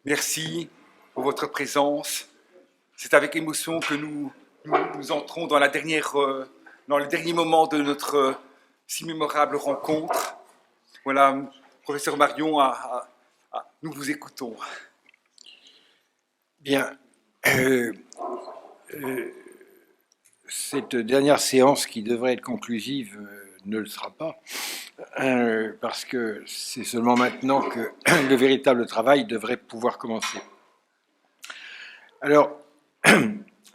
Merci pour votre présence. C'est avec émotion que nous entrons dans dans le dernier moment de notre si mémorable rencontre. Voilà, professeur Marion, nous vous écoutons. Bien. Cette dernière séance qui devrait être conclusive ne le sera pas, parce que c'est seulement maintenant que le véritable travail devrait pouvoir commencer. Alors,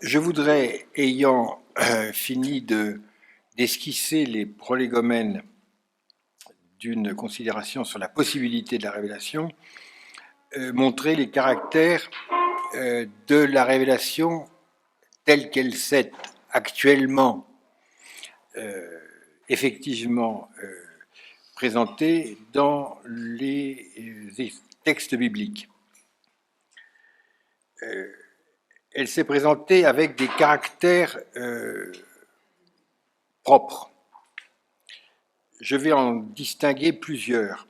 je voudrais, ayant fini d'esquisser les prolégomènes d'une considération sur la possibilité de la révélation, montrer les caractères de la révélation telle qu'elle s'est actuellement effectivement présentée dans les textes bibliques. Elle s'est présentée avec des caractères propres. Je vais en distinguer plusieurs.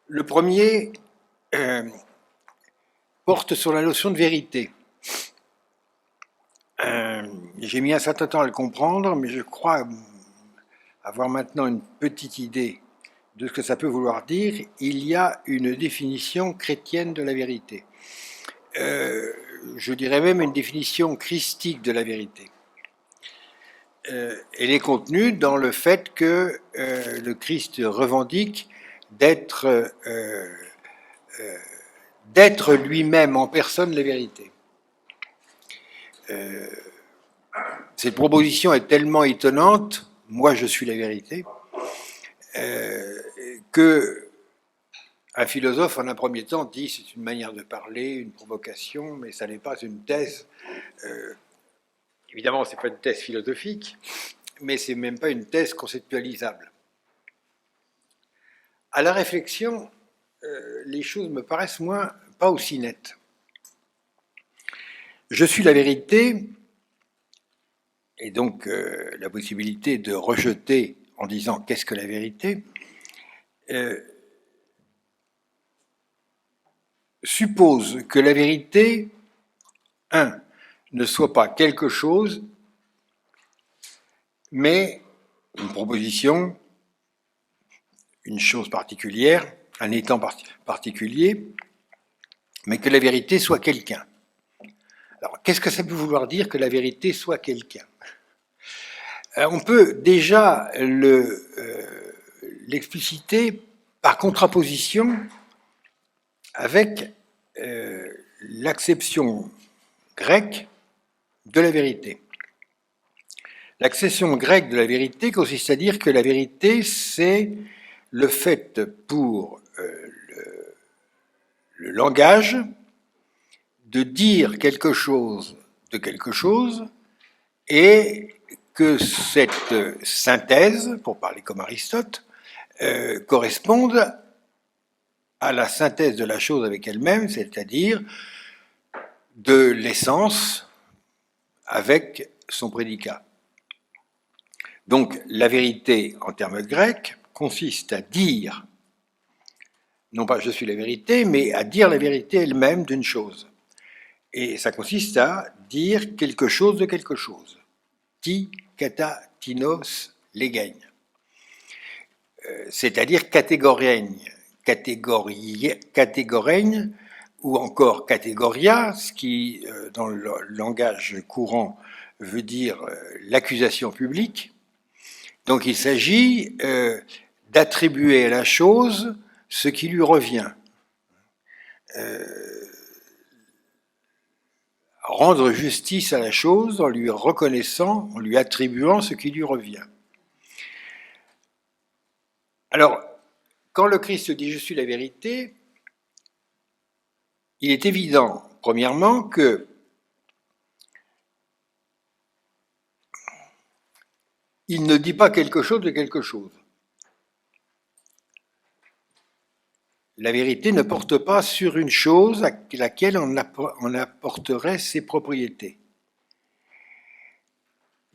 Le premier porte sur la notion de vérité. J'ai mis un certain temps à le comprendre, mais je crois avoir maintenant une petite idée de ce que ça peut vouloir dire. Il y a une définition chrétienne de la vérité. Je dirais même une définition christique de la vérité. Elle est contenue dans le fait que le Christ revendique d'être lui-même en personne la vérité. Cette proposition est tellement étonnante, moi je suis la vérité, que un philosophe en un premier temps dit c'est une manière de parler, une provocation, mais ça n'est pas une thèse. Évidemment, ce n'est pas une thèse philosophique, mais ce n'est même pas une thèse conceptualisable. À la réflexion, les choses me paraissent pas aussi nettes. Je suis la vérité, et donc la possibilité de rejeter en disant qu'est-ce que la vérité, suppose que la vérité, ne soit pas quelque chose, mais une proposition, une chose particulière, un étant particulier, mais que la vérité soit quelqu'un. Alors, qu'est-ce que ça peut vouloir dire que la vérité soit quelqu'un ? On peut déjà l'expliciter par contraposition avec l'acception grecque de la vérité. L'acception grecque de la vérité consiste à dire que la vérité, c'est le fait pour le langage de dire quelque chose de quelque chose et que cette synthèse, pour parler comme Aristote, corresponde à la synthèse de la chose avec elle-même, c'est-à-dire de l'essence avec son prédicat. Donc la vérité en termes grecs consiste à dire, non pas je suis la vérité, mais à dire la vérité elle-même d'une chose. Et ça consiste à dire quelque chose de quelque chose. Ti, kata, tinos, legein. C'est-à-dire catégoreigne, ou encore catégoria, ce qui, dans le langage courant, veut dire l'accusation publique. Donc il s'agit d'attribuer à la chose ce qui lui revient. Rendre justice à la chose en lui reconnaissant, en lui attribuant ce qui lui revient. Alors, quand le Christ dit « je suis la vérité », il est évident, premièrement, que il ne dit pas quelque chose de quelque chose. La vérité ne porte pas sur une chose à laquelle on apporterait ses propriétés.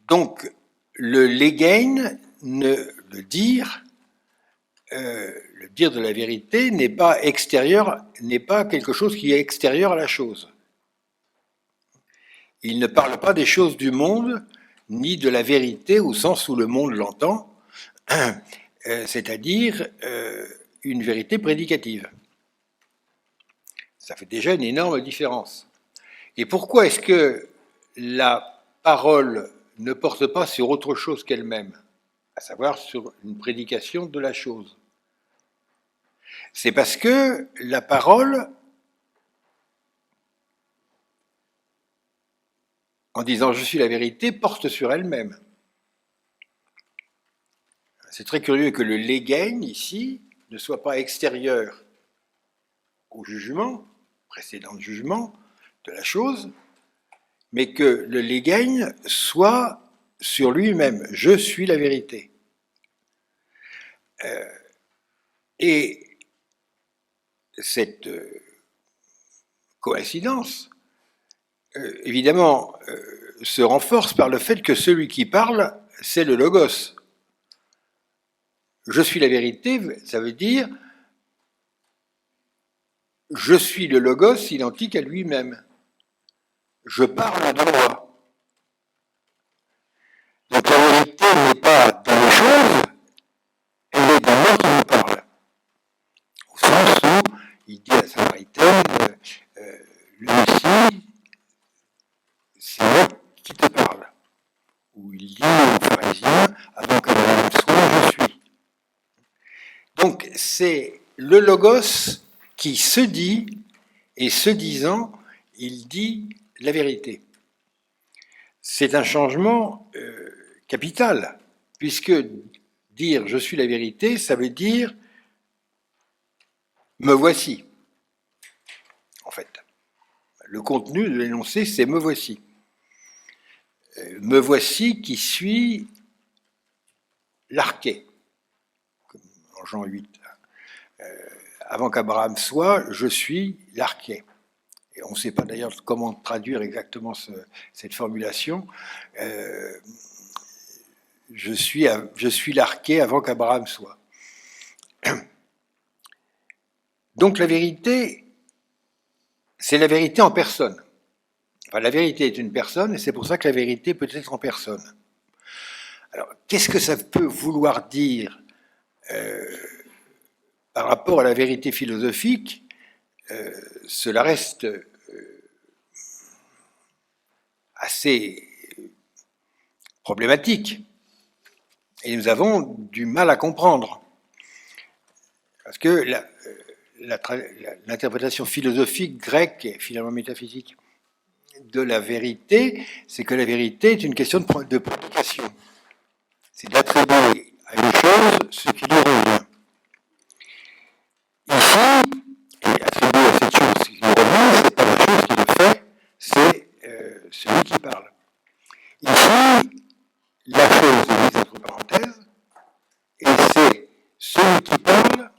Donc, le legein, le dire de la vérité n'est pas extérieur, n'est pas quelque chose qui est extérieur à la chose. Il ne parle pas des choses du monde, ni de la vérité au sens où le monde l'entend, c'est-à-dire une vérité prédicative. Ça fait déjà une énorme différence. Et pourquoi est-ce que la parole ne porte pas sur autre chose qu'elle-même, à savoir sur une prédication de la chose? C'est parce que la parole, en disant « je suis la vérité », porte sur elle-même. C'est très curieux que le legein, ici, ne soit pas extérieur au jugement, précédent jugement de la chose, mais que le legein soit sur lui-même. Je suis la vérité. Et cette coïncidence, évidemment, se renforce par le fait que celui qui parle, c'est le logos. Je suis la vérité, ça veut dire je suis le logos identique à lui-même. Je parle de moi. Donc la vérité n'est pas dans les choses, elle est dans moi qui me parle. Au sens où il dit à Samaritaine, lui aussi, c'est moi qui te parle. Où il dit aux pharisiens, avant que l'homme soit, je suis. Donc c'est le logos qui se dit, et se disant, il dit la vérité. C'est un changement capital, puisque dire je suis la vérité, ça veut dire me voici. En fait, le contenu de l'énoncé, c'est me voici. Me voici qui suis l'arché, comme en Jean 8. Avant qu'Abraham soit, je suis l'arché. Et on ne sait pas d'ailleurs comment traduire exactement cette formulation. Je suis l'arché avant qu'Abraham soit. Donc la vérité, c'est la vérité en personne. Enfin, la vérité est une personne, et c'est pour ça que la vérité peut être en personne. Alors, qu'est-ce que ça peut vouloir dire par rapport à la vérité philosophique? Cela reste assez problématique. Et nous avons du mal à comprendre. Parce que l'interprétation philosophique grecque et finalement métaphysique de la vérité, c'est que la vérité est une question de prédication. C'est d'attribuer à une chose ce qui lui revient. Ici, et attribuer à cette chose ce qui lui revient, c'est pas la chose qui le fait, c'est celui qui parle. Ici, la chose est mise entre parenthèses, et c'est celui qui parle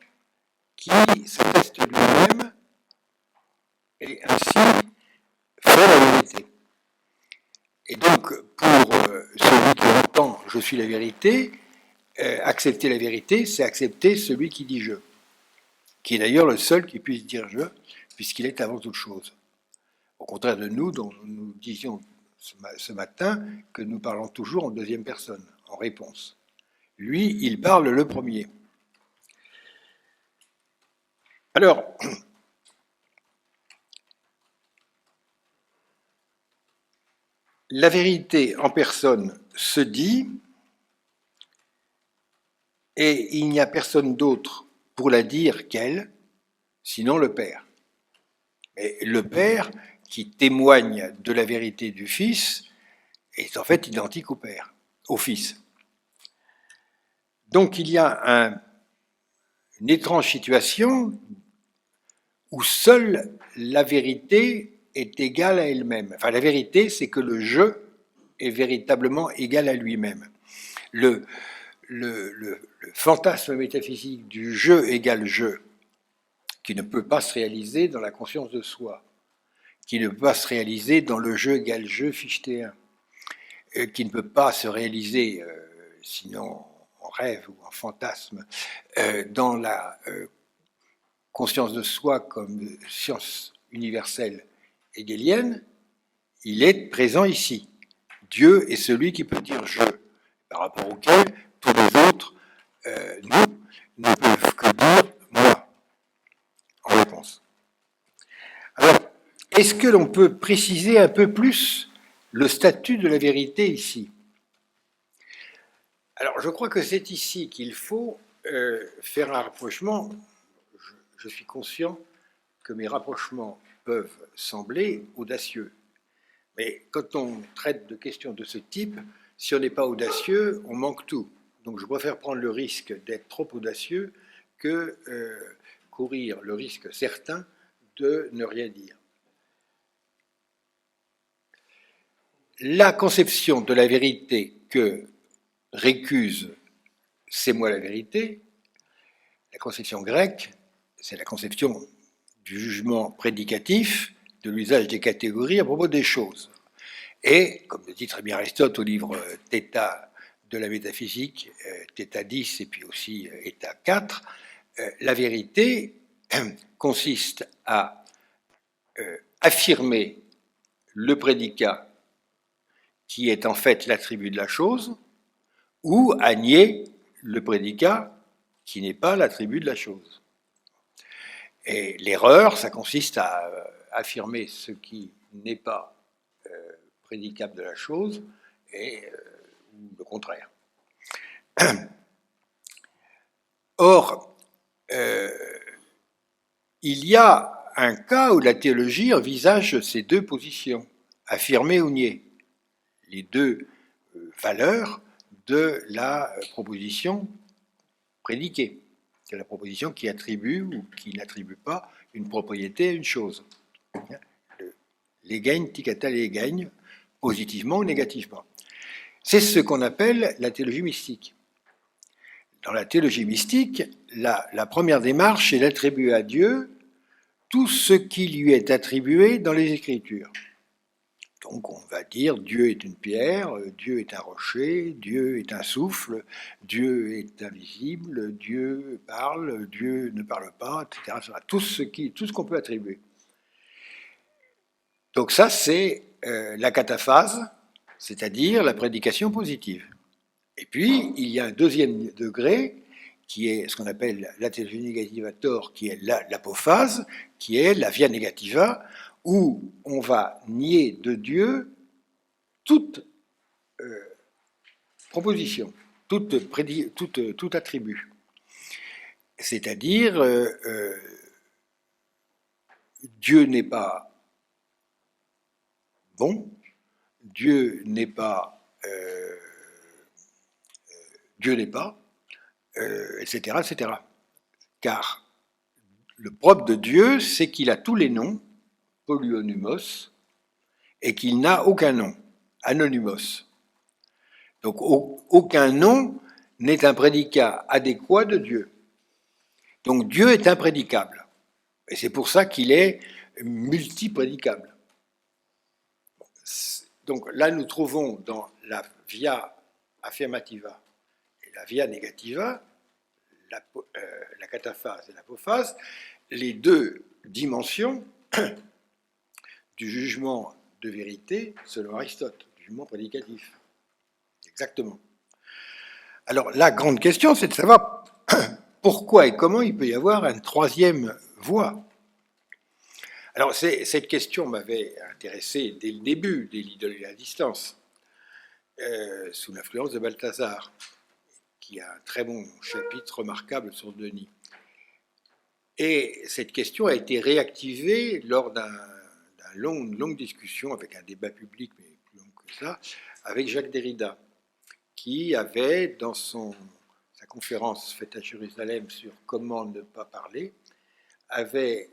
qui s'atteste lui-même et ainsi fait la vérité. Et donc, pour celui qui entend « je suis la vérité », accepter la vérité, c'est accepter celui qui dit « je », qui est d'ailleurs le seul qui puisse dire « je », puisqu'il est avant toute chose. Au contraire de nous, dont nous disions ce matin que nous parlons toujours en deuxième personne, en réponse. Lui, il parle le premier. Alors, la vérité en personne se dit, et il n'y a personne d'autre pour la dire qu'elle, sinon le Père. Et le Père, qui témoigne de la vérité du Fils, est en fait identique au Père, au Fils. Donc il y a une étrange situation où seule la vérité est égale à elle-même. Enfin, la vérité, c'est que le je est véritablement égal à lui-même. Le fantasme métaphysique du je égale je, qui ne peut pas se réaliser dans la conscience de soi, qui ne peut pas se réaliser dans le je égale je fichéen, qui ne peut pas se réaliser sinon en rêve ou en fantasme, dans la conscience de soi comme science universelle hegélienne, il est présent ici. Dieu est celui qui peut dire « je », par rapport auquel tous les autres, nous, ne peuvent que dire « moi » en réponse. Alors, est-ce que l'on peut préciser un peu plus le statut de la vérité ici? Alors, je crois que c'est ici qu'il faut faire un rapprochement. Je suis conscient que mes rapprochements peuvent sembler audacieux. Mais quand on traite de questions de ce type, si on n'est pas audacieux, on manque tout. Donc je préfère prendre le risque d'être trop audacieux que courir le risque certain de ne rien dire. La conception de la vérité que récuse « c'est moi la vérité », la conception grecque, c'est la conception du jugement prédicatif, de l'usage des catégories à propos des choses. Et, comme le dit très bien Aristote au livre Theta de la métaphysique, Theta 10 et puis aussi État 4, la vérité consiste à affirmer le prédicat qui est en fait l'attribut de la chose, ou à nier le prédicat qui n'est pas l'attribut de la chose. Et l'erreur, ça consiste à affirmer ce qui n'est pas prédicable de la chose, et ou le contraire. Or, il y a un cas où la théologie envisage ces deux positions, affirmer ou nier, les deux valeurs de la proposition prédiquée. C'est la proposition qui attribue ou qui n'attribue pas une propriété à une chose. L'egein ticata l'egein, positivement ou négativement. C'est ce qu'on appelle la théologie mystique. Dans la théologie mystique, la première démarche est d'attribuer à Dieu tout ce qui lui est attribué dans les Écritures. Donc on va dire Dieu est une pierre, Dieu est un rocher, Dieu est un souffle, Dieu est invisible, Dieu parle, Dieu ne parle pas, etc. Tout ce qu'on peut attribuer. Donc ça, c'est la cataphase, c'est-à-dire la prédication positive. Et puis, il y a un deuxième degré, qui est ce qu'on appelle la théologie négative à tort, qui est l'apophase, qui est la via negativa, où on va nier de Dieu toute proposition, tout attribut. C'est-à-dire, Dieu n'est pas bon, Dieu n'est pas, etc., etc. Car le propre de Dieu, c'est qu'il a tous les noms, polyonymos, et qu'il n'a aucun nom, anonymos. Donc aucun nom n'est un prédicat adéquat de Dieu. Donc Dieu est imprédicable. Et c'est pour ça qu'il est multiprédicable. Donc là, nous trouvons dans la via affirmativa et la via negativa, la cataphase et l'apophase, les deux dimensions du jugement de vérité selon Aristote, du jugement prédicatif. Exactement. Alors, la grande question, c'est de savoir pourquoi et comment il peut y avoir une troisième voie. Alors, cette question m'avait intéressé dès le début des L'idole à distance, sous l'influence de Balthazar, qui a un très bon chapitre remarquable sur Denis. Et cette question a été réactivée lors d'une longue discussion, avec un débat public, mais plus long que ça, avec Jacques Derrida, qui avait, dans sa conférence faite à Jérusalem sur comment ne pas parler, avait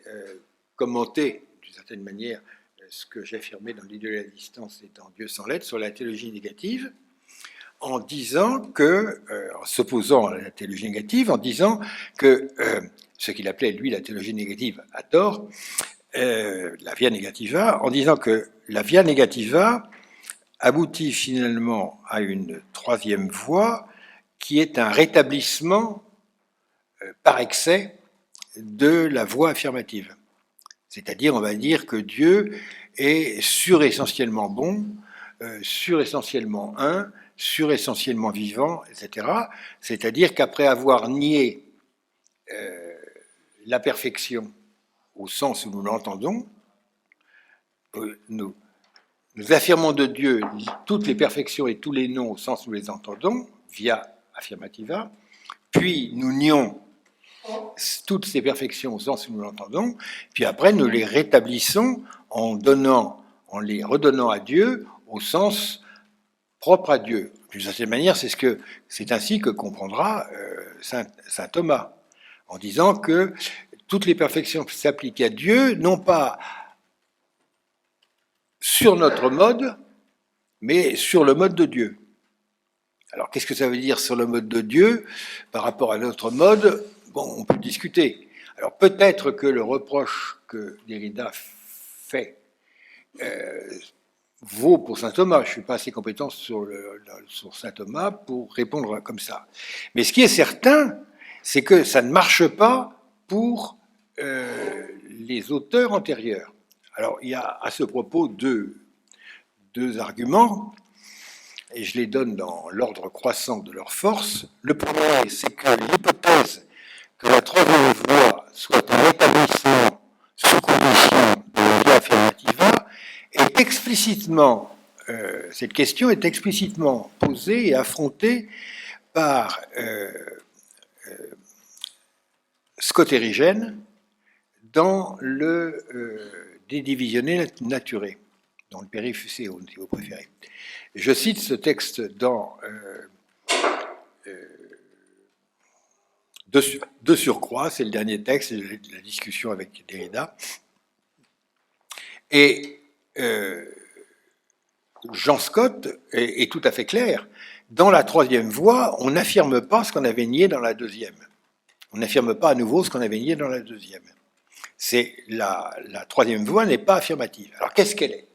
commenté, d'une certaine manière, ce que j'affirmais dans l'idée de la distance et dans Dieu sans lettre, sur la théologie négative, en disant que, en s'opposant à la théologie négative, en disant que ce qu'il appelait, lui, la théologie négative à tort, la via negativa, en disant que la via negativa aboutit finalement à une troisième voie qui est un rétablissement par excès de la voie affirmative. C'est-à-dire, on va dire que Dieu est suressentiellement bon, suressentiellement un, suressentiellement vivant, etc. C'est-à-dire qu'après avoir nié la perfection au sens où nous l'entendons, nous affirmons de Dieu toutes les perfections et tous les noms au sens où nous les entendons, via affirmativa, puis nous nions toutes ces perfections au sens où nous l'entendons, puis après nous les rétablissons en les redonnant à Dieu au sens propre à Dieu. D'une certaine manière, c'est ainsi que comprendra saint Thomas, en disant que toutes les perfections s'appliquent à Dieu, non pas sur notre mode, mais sur le mode de Dieu. Alors, qu'est-ce que ça veut dire sur le mode de Dieu par rapport à notre mode? Bon, on peut discuter. Alors, peut-être que le reproche que Derrida fait vaut pour saint Thomas. Je ne suis pas assez compétent sur saint Thomas pour répondre comme ça. Mais ce qui est certain, c'est que ça ne marche pas pour les auteurs antérieurs. Alors, il y a à ce propos deux arguments, et je les donne dans l'ordre croissant de leur force. Le premier, c'est que l'hypothèse que la troisième voie soit un établissement sous condition de la via affirmativa est explicitement, cette question est explicitement posée et affrontée par Scott Erigen dans le De Divisione Naturae, dans le Périphéséon, si vous préférez. Je cite ce texte dans de surcroît, c'est le dernier texte de la discussion avec Derrida. Et Jean Scott est tout à fait clair. Dans la troisième voie, on n'affirme pas ce qu'on avait nié dans la deuxième. On n'affirme pas à nouveau ce qu'on avait nié dans la deuxième. La troisième voie n'est pas affirmative. Alors qu'est-ce qu'elle est?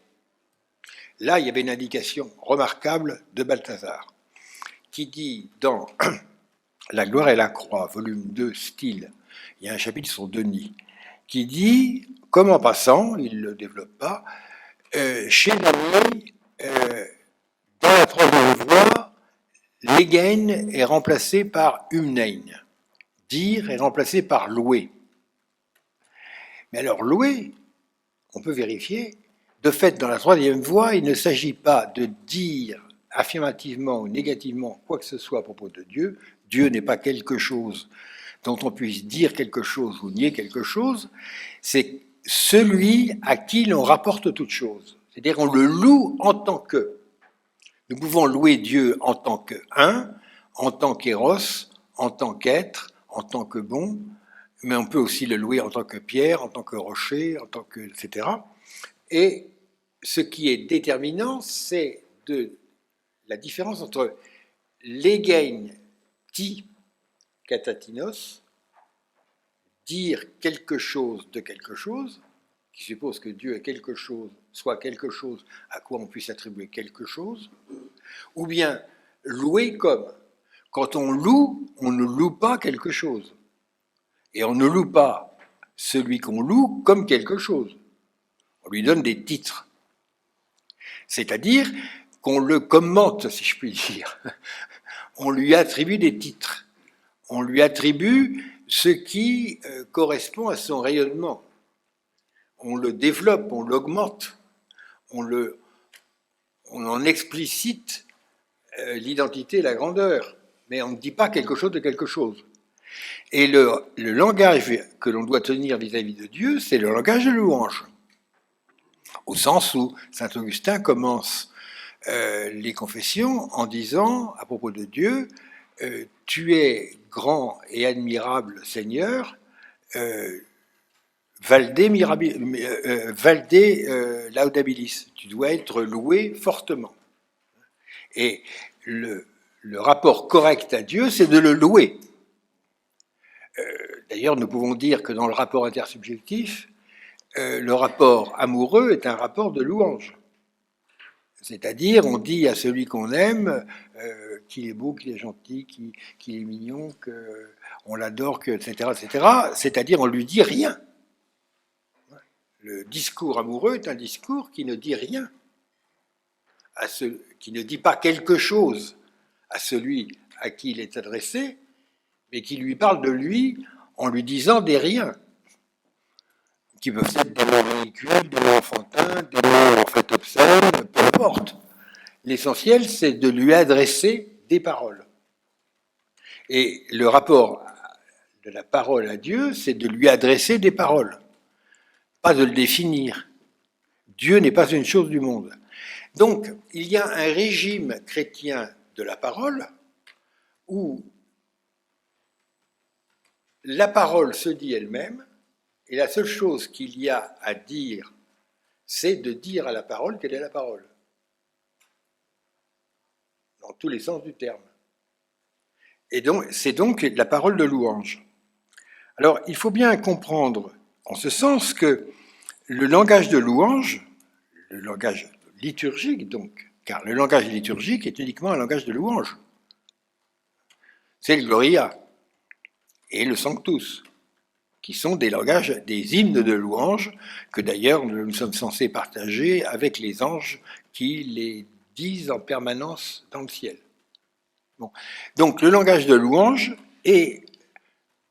Là, il y avait une indication remarquable de Balthazar, qui dit dans La gloire et la croix, volume 2, style, il y a un chapitre sur Denis, qui dit, comme en passant, il ne le développe pas, chez Daniel, dans la troisième voie, l'egein est remplacé par umnein, dire est remplacé par louer. Mais alors louer, on peut vérifier. De fait, dans la troisième voie, il ne s'agit pas de dire affirmativement ou négativement quoi que ce soit à propos de Dieu. Dieu n'est pas quelque chose dont on puisse dire quelque chose ou nier quelque chose. C'est celui à qui l'on rapporte toute chose. C'est-à-dire on le loue en tant que. Nous pouvons louer Dieu en tant que un, en tant qu'éros, en tant qu'être, en tant que bon, mais on peut aussi le louer en tant que pierre, en tant que rocher, en tant que, etc. Et ce qui est déterminant, c'est la différence entre l'egein ti katatinos, dire quelque chose de quelque chose, qui suppose que Dieu est quelque chose, soit quelque chose à quoi on puisse attribuer quelque chose, ou bien louer comme. Quand on loue, on ne loue pas quelque chose. Et on ne loue pas celui qu'on loue comme quelque chose. On lui donne des titres. C'est-à-dire qu'on le commente, si je puis dire. On lui attribue des titres. On lui attribue ce qui correspond à son rayonnement. On le développe, on l'augmente, on en explicite l'identité et la grandeur, mais on ne dit pas quelque chose de quelque chose. Et le langage que l'on doit tenir vis-à-vis de Dieu, c'est le langage de louange, au sens où saint Augustin commence les confessions en disant, à propos de Dieu, tu es grand et admirable Seigneur, valde laudabilis, tu dois être loué fortement. Et le rapport correct à Dieu, c'est de le louer. D'ailleurs, nous pouvons dire que dans le rapport intersubjectif, le rapport amoureux est un rapport de louange. C'est-à-dire, on dit à celui qu'on aime qu'il est beau, qu'il est gentil, qu'il est mignon, qu'on l'adore, etc., etc. C'est-à-dire, on lui dit rien. Le discours amoureux est un discours qui ne dit rien, qui ne dit pas quelque chose à celui à qui il est adressé, mais qui lui parle de lui en lui disant des riens, qui peuvent être des mots ridicules, des mots enfantins, des mots en fait obscènes, peu importe. L'essentiel, c'est de lui adresser des paroles. Et le rapport de la parole à Dieu, c'est de lui adresser des paroles, pas de le définir. Dieu n'est pas une chose du monde. Donc, il y a un régime chrétien de la parole où la parole se dit elle-même, et la seule chose qu'il y a à dire, c'est de dire à la parole quelle est la parole, dans tous les sens du terme. Et donc, c'est donc la parole de louange. Alors, il faut bien comprendre, en ce sens, que le langage de louange, le langage liturgique donc, car le langage liturgique est uniquement un langage de louange, c'est le Gloria et le Sanctus, qui sont des langages, des hymnes de louange, que d'ailleurs nous sommes censés partager avec les anges qui les disent en permanence dans le ciel. Bon. Donc le langage de louange est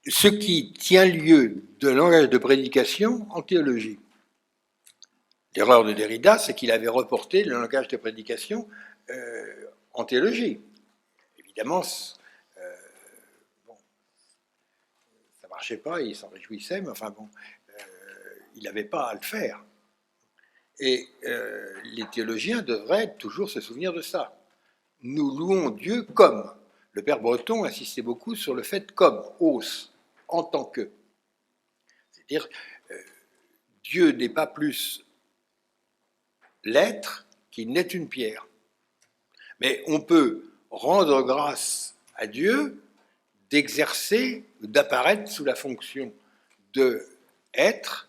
ce qui tient lieu de langage de prédication en théologie. L'erreur de Derrida, c'est qu'il avait reporté le langage de prédication en théologie. Évidemment, bon, ça ne marchait pas, il s'en réjouissait, mais enfin bon, il n'avait pas à le faire. Et les théologiens devraient toujours se souvenir de ça. Nous louons Dieu comme. Le père Breton insistait beaucoup sur le fait comme, os, en tant que. C'est-à-dire, Dieu n'est pas plus l'être qu'il n'est une pierre. Mais on peut rendre grâce à Dieu d'exercer, d'apparaître sous la fonction de être,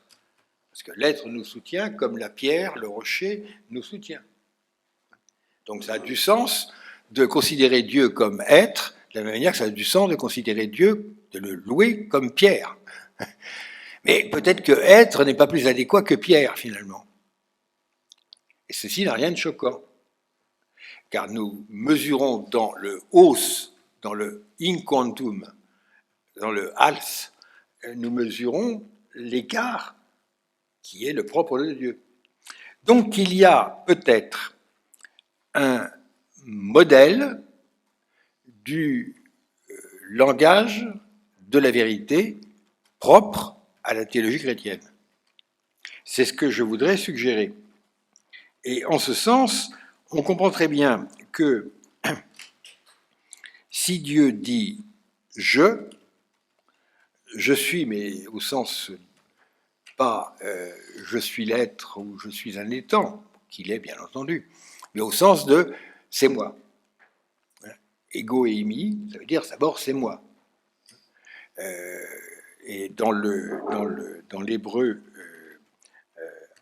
parce que l'être nous soutient comme la pierre, le rocher nous soutient. Donc ça a du sens de considérer Dieu comme être, de la même manière que ça a du sens de considérer Dieu, de le louer comme pierre. Mais peut-être que être n'est pas plus adéquat que pierre, finalement. Et ceci n'a rien de choquant. Car nous mesurons dans le os, dans le in quantum, dans le hals, nous mesurons l'écart qui est le propre de Dieu. Donc il y a peut-être un modèle du langage de la vérité propre à la théologie chrétienne. C'est ce que je voudrais suggérer. Et en ce sens, on comprend très bien que si Dieu dit « je suis », mais au sens pas je suis l'être ou je suis un étant, qu'il est bien entendu, mais au sens de « c'est moi ». Ego eimi, ça veut dire d'abord c'est moi. Et dans l'hébreu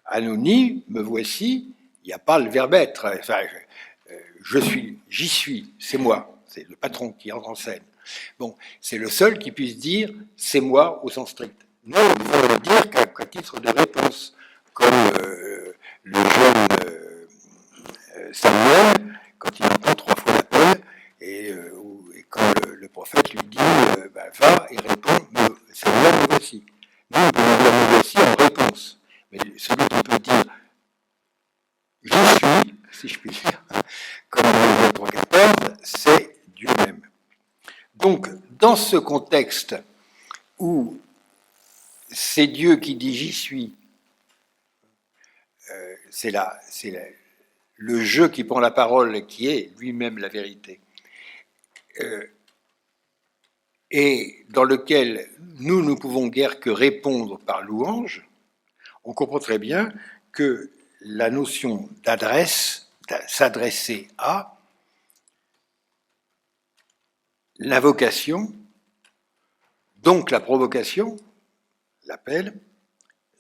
anonyme, me voici, il n'y a pas le verbe être. Enfin, je suis, j'y suis, c'est moi. C'est le patron qui entre en scène. Bon, c'est le seul qui puisse dire c'est moi au sens strict. Non, il faut le dire qu'à titre de réponse, comme le jeune Samuel, quand il entend 3 fois l'appel, et quand le prophète lui dit va et réponds, Samuel, me voici. Non, on peut lui dire me voici en réponse. Mais celui qui peut dire je suis, si je puis dire, comme le 3.14, c'est Dieu même. Donc, dans ce contexte où c'est Dieu qui dit j'y suis, c'est le je qui prend la parole qui est lui-même la vérité, et dans lequel nous ne pouvons guère que répondre par louange, on comprend très bien que la notion d'adresse, s'adresser à, l'invocation, donc la provocation, l'appel,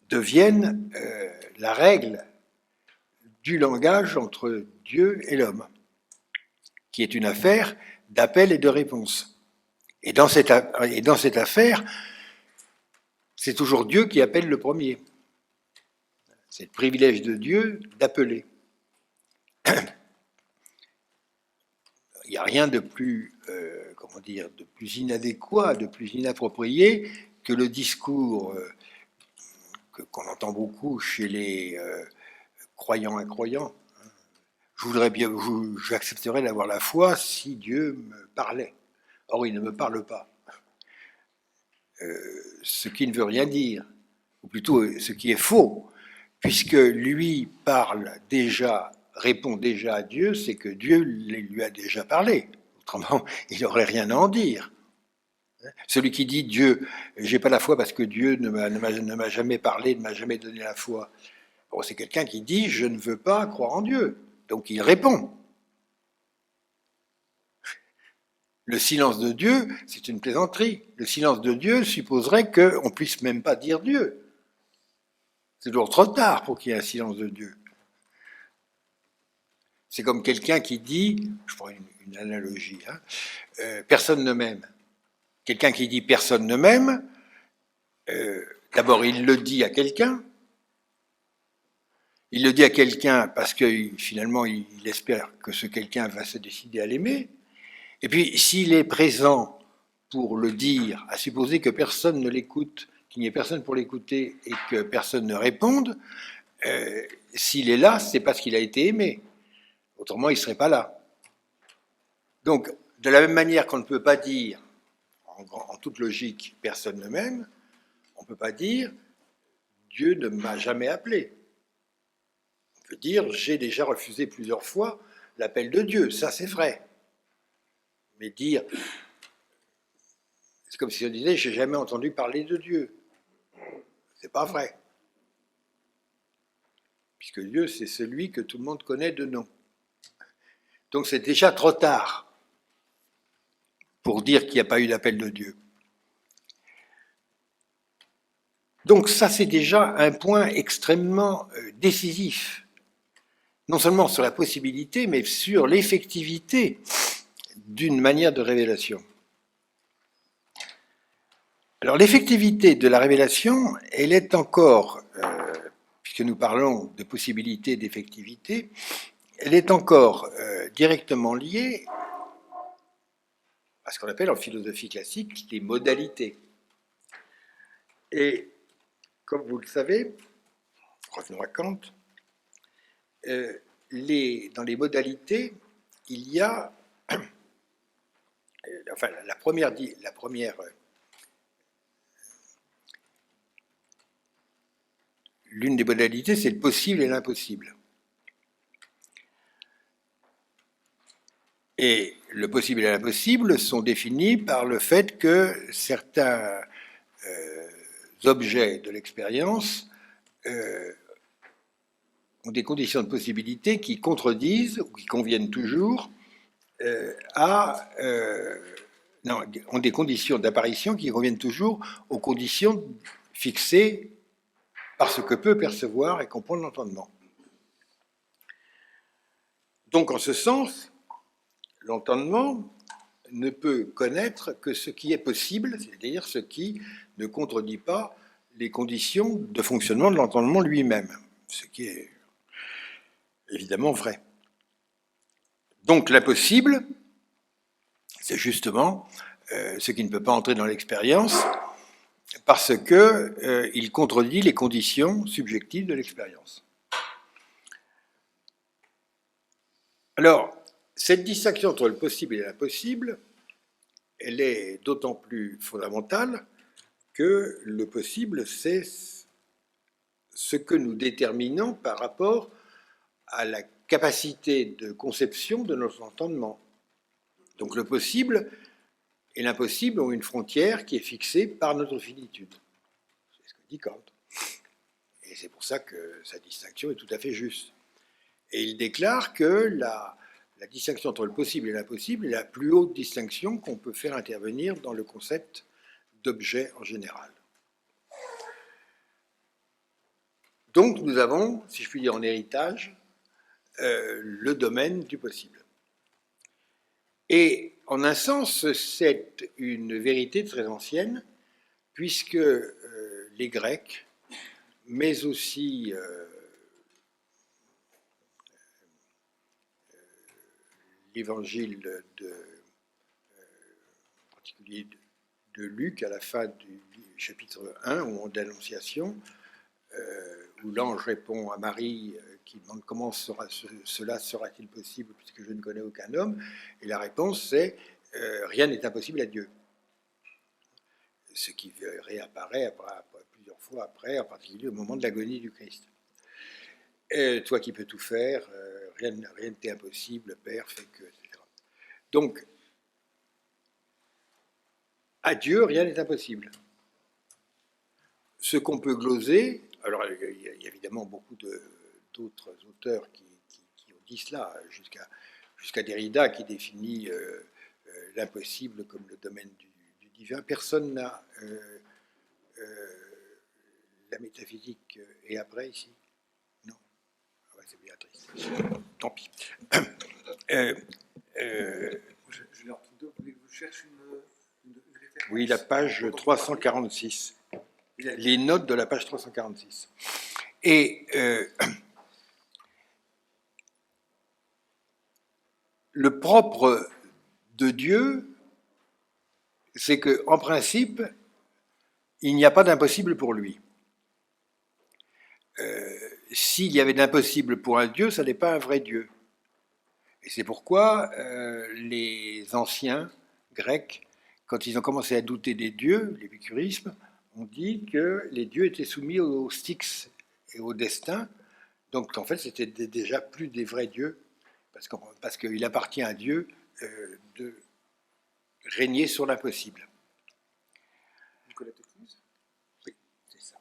deviennent la règle du langage entre Dieu et l'homme, qui est une affaire d'appel et de réponse. Et dans cette affaire, c'est toujours Dieu qui appelle le premier. C'est le privilège de Dieu d'appeler. Il n'y a rien de plus, de plus inadéquat, de plus inapproprié que le discours qu'on entend beaucoup chez les croyants incroyants. J'accepterais d'avoir la foi si Dieu me parlait. Or, il ne me parle pas. Ce qui ne veut rien dire, ou plutôt ce qui est faux, puisque lui parle déjà, répond déjà à Dieu, c'est que Dieu lui a déjà parlé. Autrement, il n'aurait rien à en dire. Celui qui dit Dieu, j'ai pas la foi parce que Dieu ne m'a jamais parlé, ne m'a jamais donné la foi. Bon, c'est quelqu'un qui dit je ne veux pas croire en Dieu. Donc il répond. Le silence de Dieu, c'est une plaisanterie. Le silence de Dieu supposerait qu'on ne puisse même pas dire Dieu. C'est toujours trop tard pour qu'il y ait un silence de Dieu. C'est comme quelqu'un qui dit, je prends une analogie, personne ne m'aime. Quelqu'un qui dit personne ne m'aime, d'abord il le dit à quelqu'un. Il le dit à quelqu'un parce que finalement il espère que ce quelqu'un va se décider à l'aimer. Et puis s'il est présent pour le dire, à supposer que personne ne l'écoute, qu'il n'y ait personne pour l'écouter et que personne ne réponde, s'il est là, c'est parce qu'il a été aimé. Autrement, il ne serait pas là. Donc, de la même manière qu'on ne peut pas dire, en toute logique, personne ne m'aime, on ne peut pas dire Dieu ne m'a jamais appelé. On peut dire j'ai déjà refusé plusieurs fois l'appel de Dieu, ça c'est vrai. Mais dire, c'est comme si on disait j'ai jamais entendu parler de Dieu. C'est pas vrai. Puisque Dieu, c'est celui que tout le monde connaît de nom. Donc c'est déjà trop tard pour dire qu'il n'y a pas eu d'appel de Dieu. Donc ça, c'est déjà un point extrêmement décisif, non seulement sur la possibilité, mais sur l'effectivité d'une manière de révélation. Alors l'effectivité de la révélation, elle est encore, puisque nous parlons de possibilité d'effectivité, elle est encore directement liée à ce qu'on appelle en philosophie classique les modalités. Et comme vous le savez, revenons à Kant, dans les modalités, il y a, enfin la première l'une des modalités, c'est le possible et l'impossible. Et le possible et l'impossible sont définis par le fait que certains objets de l'expérience ont des conditions de possibilité qui contredisent ou qui conviennent toujours ont des conditions d'apparition qui conviennent toujours aux conditions fixées par ce que peut percevoir et comprendre l'entendement. Donc, en ce sens, l'entendement ne peut connaître que ce qui est possible, c'est-à-dire ce qui ne contredit pas les conditions de fonctionnement de l'entendement lui-même, ce qui est évidemment vrai. Donc l'impossible, c'est justement ce qui ne peut pas entrer dans l'expérience parce qu'il contredit les conditions subjectives de l'expérience. Alors, cette distinction entre le possible et l'impossible, elle est d'autant plus fondamentale que le possible, c'est ce que nous déterminons par rapport à la capacité de conception de notre entendement. Donc le possible et l'impossible ont une frontière qui est fixée par notre finitude. C'est ce que dit Kant. Et c'est pour ça que sa distinction est tout à fait juste. Et il déclare que la distinction entre le possible et l'impossible est la plus haute distinction qu'on peut faire intervenir dans le concept d'objet en général. Donc nous avons, si je puis dire en héritage, le domaine du possible. Et en un sens, c'est une vérité très ancienne, puisque les Grecs, mais aussi l'évangile en particulier de Luc, à la fin du chapitre 1, au moment de l'Annonciation, où l'ange répond à Marie qui demande comment cela sera-t-il possible puisque je ne connais aucun homme, et la réponse c'est rien n'est impossible à Dieu. Ce qui réapparaît plusieurs fois après, en particulier au moment de l'agonie du Christ. Toi qui peux tout faire, rien n'était impossible, Père, fait que, etc. Donc, à Dieu, rien n'est impossible. Ce qu'on peut gloser, alors il y a évidemment beaucoup d'autres auteurs qui ont dit cela, jusqu'à Derrida qui définit l'impossible comme le domaine du divin. Personne n'a la métaphysique est après ici. Non. Ah ouais, c'est bien triste. Tant pis. Je l'ai entendu. Vous cherchez une référence? Oui, la page 346. Les notes de la page 346. Et le propre de Dieu, c'est qu'en principe, il n'y a pas d'impossible pour lui. S'il y avait d'impossible pour un Dieu, ça n'est pas un vrai Dieu. Et c'est pourquoi les anciens grecs, quand ils ont commencé à douter des dieux, l'épicurisme, ont dit que les dieux étaient soumis au Styx et au destin. Donc en fait, c'était déjà plus des vrais dieux, parce qu'il appartient à Dieu de régner sur l'impossible. Nicolas Tocuse? Oui, c'est ça.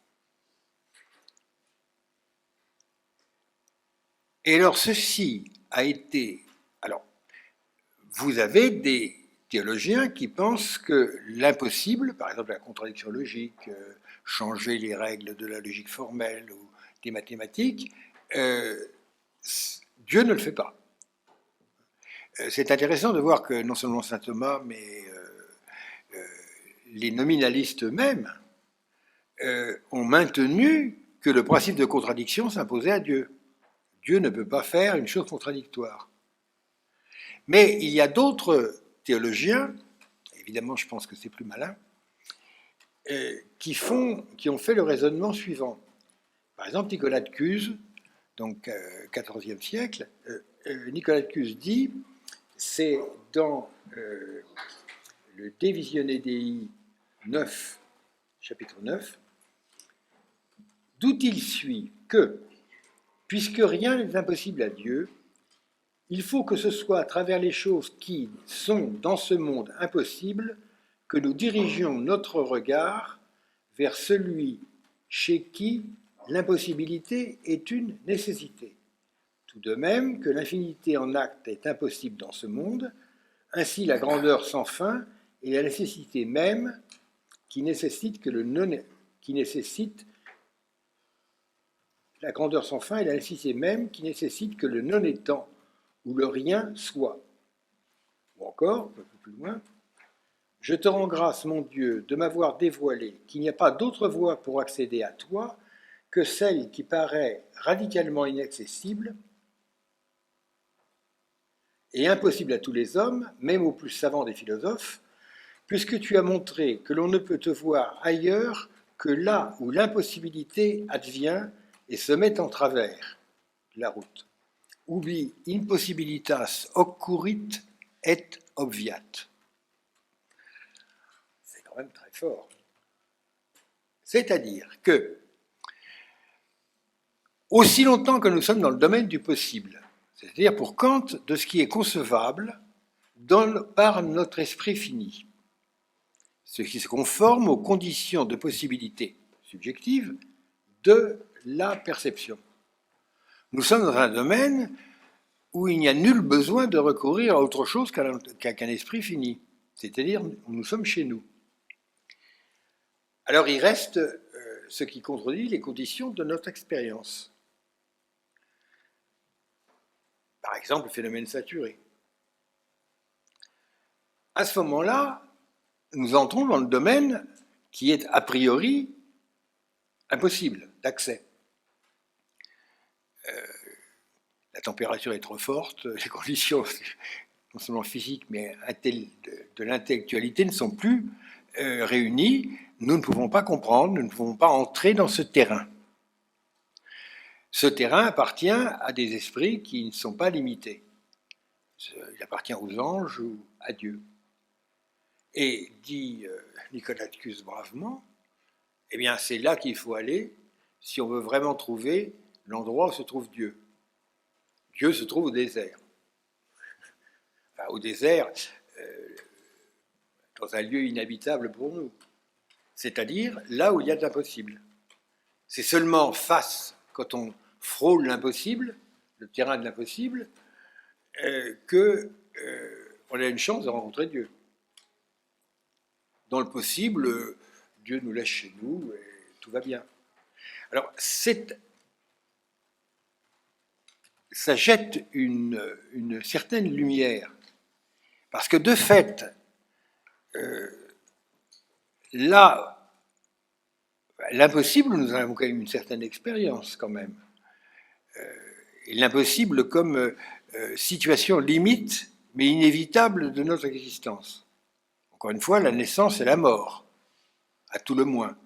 Et alors ceci a été... Alors, vous avez des théologiens qui pensent que l'impossible, par exemple la contradiction logique, changer les règles de la logique formelle ou des mathématiques, Dieu ne le fait pas. C'est intéressant de voir que non seulement saint Thomas, mais les nominalistes eux-mêmes ont maintenu que le principe de contradiction s'imposait à Dieu. Dieu ne peut pas faire une chose contradictoire. Mais il y a d'autres théologiens, évidemment je pense que c'est plus malin, qui ont fait le raisonnement suivant. Par exemple, Nicolas de Cuse, donc XIVe siècle, Nicolas de Cuse dit, c'est dans le De Visione Dei 9, chapitre 9, d'où il suit que, puisque rien n'est impossible à Dieu, il faut que ce soit à travers les choses qui sont dans ce monde impossibles que nous dirigions notre regard vers celui chez qui l'impossibilité est une nécessité. Tout de même que l'infinité en acte est impossible dans ce monde, ainsi la grandeur sans fin est la nécessité même qui nécessite que le non... La grandeur sans fin est la nécessité même qui nécessite que le non-étant ou le rien soit. Ou encore, un peu plus loin, je te rends grâce, mon Dieu, de m'avoir dévoilé qu'il n'y a pas d'autre voie pour accéder à toi que celle qui paraît radicalement inaccessible et impossible à tous les hommes, même aux plus savants des philosophes, puisque tu as montré que l'on ne peut te voir ailleurs que là où l'impossibilité advient et se met en travers la route. Ubi impossibilitas occurrit et obviat. C'est quand même très fort. C'est-à-dire que, aussi longtemps que nous sommes dans le domaine du possible, c'est-à-dire pour Kant, de ce qui est concevable par notre esprit fini, ce qui se conforme aux conditions de possibilité subjective de la perception. Nous sommes dans un domaine où il n'y a nul besoin de recourir à autre chose qu'un esprit fini, c'est-à-dire nous sommes chez nous. Alors il reste ce qui contredit les conditions de notre expérience. Par exemple, le phénomène saturé. À ce moment-là, nous entrons dans le domaine qui est a priori impossible d'accès. La température est trop forte, les conditions, non seulement physiques, mais de l'intellectualité ne sont plus réunies. Nous ne pouvons pas comprendre, nous ne pouvons pas entrer dans ce terrain. Ce terrain appartient à des esprits qui ne sont pas limités. Il appartient aux anges ou à Dieu. Et dit Nicolaiticus bravement, eh bien c'est là qu'il faut aller si on veut vraiment trouver l'endroit où se trouve Dieu. Dieu se trouve au désert. Enfin, au désert, dans un lieu inhabitable pour nous. C'est-à-dire là où il y a de l'impossible. C'est seulement face, quand on frôle l'impossible, le terrain de l'impossible, qu'on a une chance de rencontrer Dieu. Dans le possible, Dieu nous laisse chez nous et tout va bien. Alors, ça jette une certaine lumière, parce que de fait, là, l'impossible, nous en avons quand même une certaine expérience quand même. Et l'impossible comme situation limite, mais inévitable de notre existence. Encore une fois, la naissance et la mort, à tout le moins.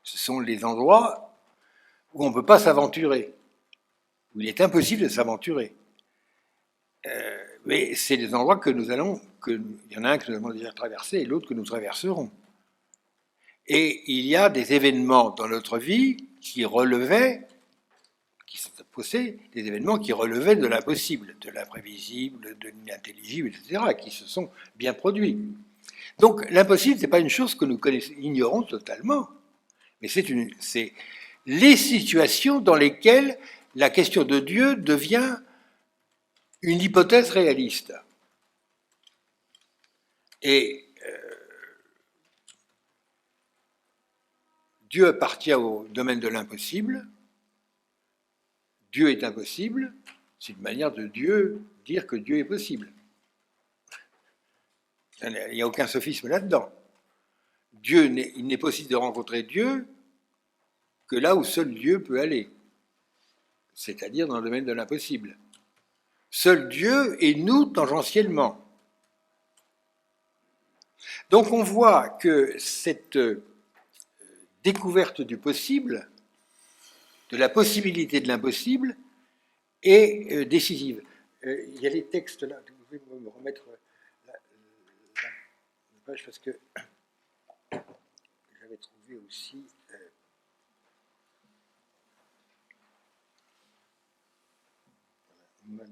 Ce sont les endroits où on ne peut pas s'aventurer, où il est impossible de s'aventurer. Mais c'est des endroits il y en a un que nous avons déjà traversé et l'autre que nous traverserons. Et il y a des événements dans notre vie qui sont posés, des événements qui relevaient de l'impossible, de l'imprévisible, de l'inintelligible, etc., qui se sont bien produits. Donc l'impossible, ce n'est pas une chose que nous ignorons totalement, mais c'est les situations dans lesquelles la question de Dieu devient une hypothèse réaliste. Et Dieu appartient au domaine de l'impossible. Dieu est impossible. C'est une manière de dire que Dieu est possible. Il n'y a aucun sophisme là-dedans. Il n'est possible de rencontrer Dieu que là où seul Dieu peut aller, c'est-à-dire dans le domaine de l'impossible. Seul Dieu et nous tangentiellement. Donc on voit que cette découverte du possible, de la possibilité de l'impossible, est décisive. Il y a les textes là, vous pouvez me remettre la page parce que j'avais trouvé aussi. On a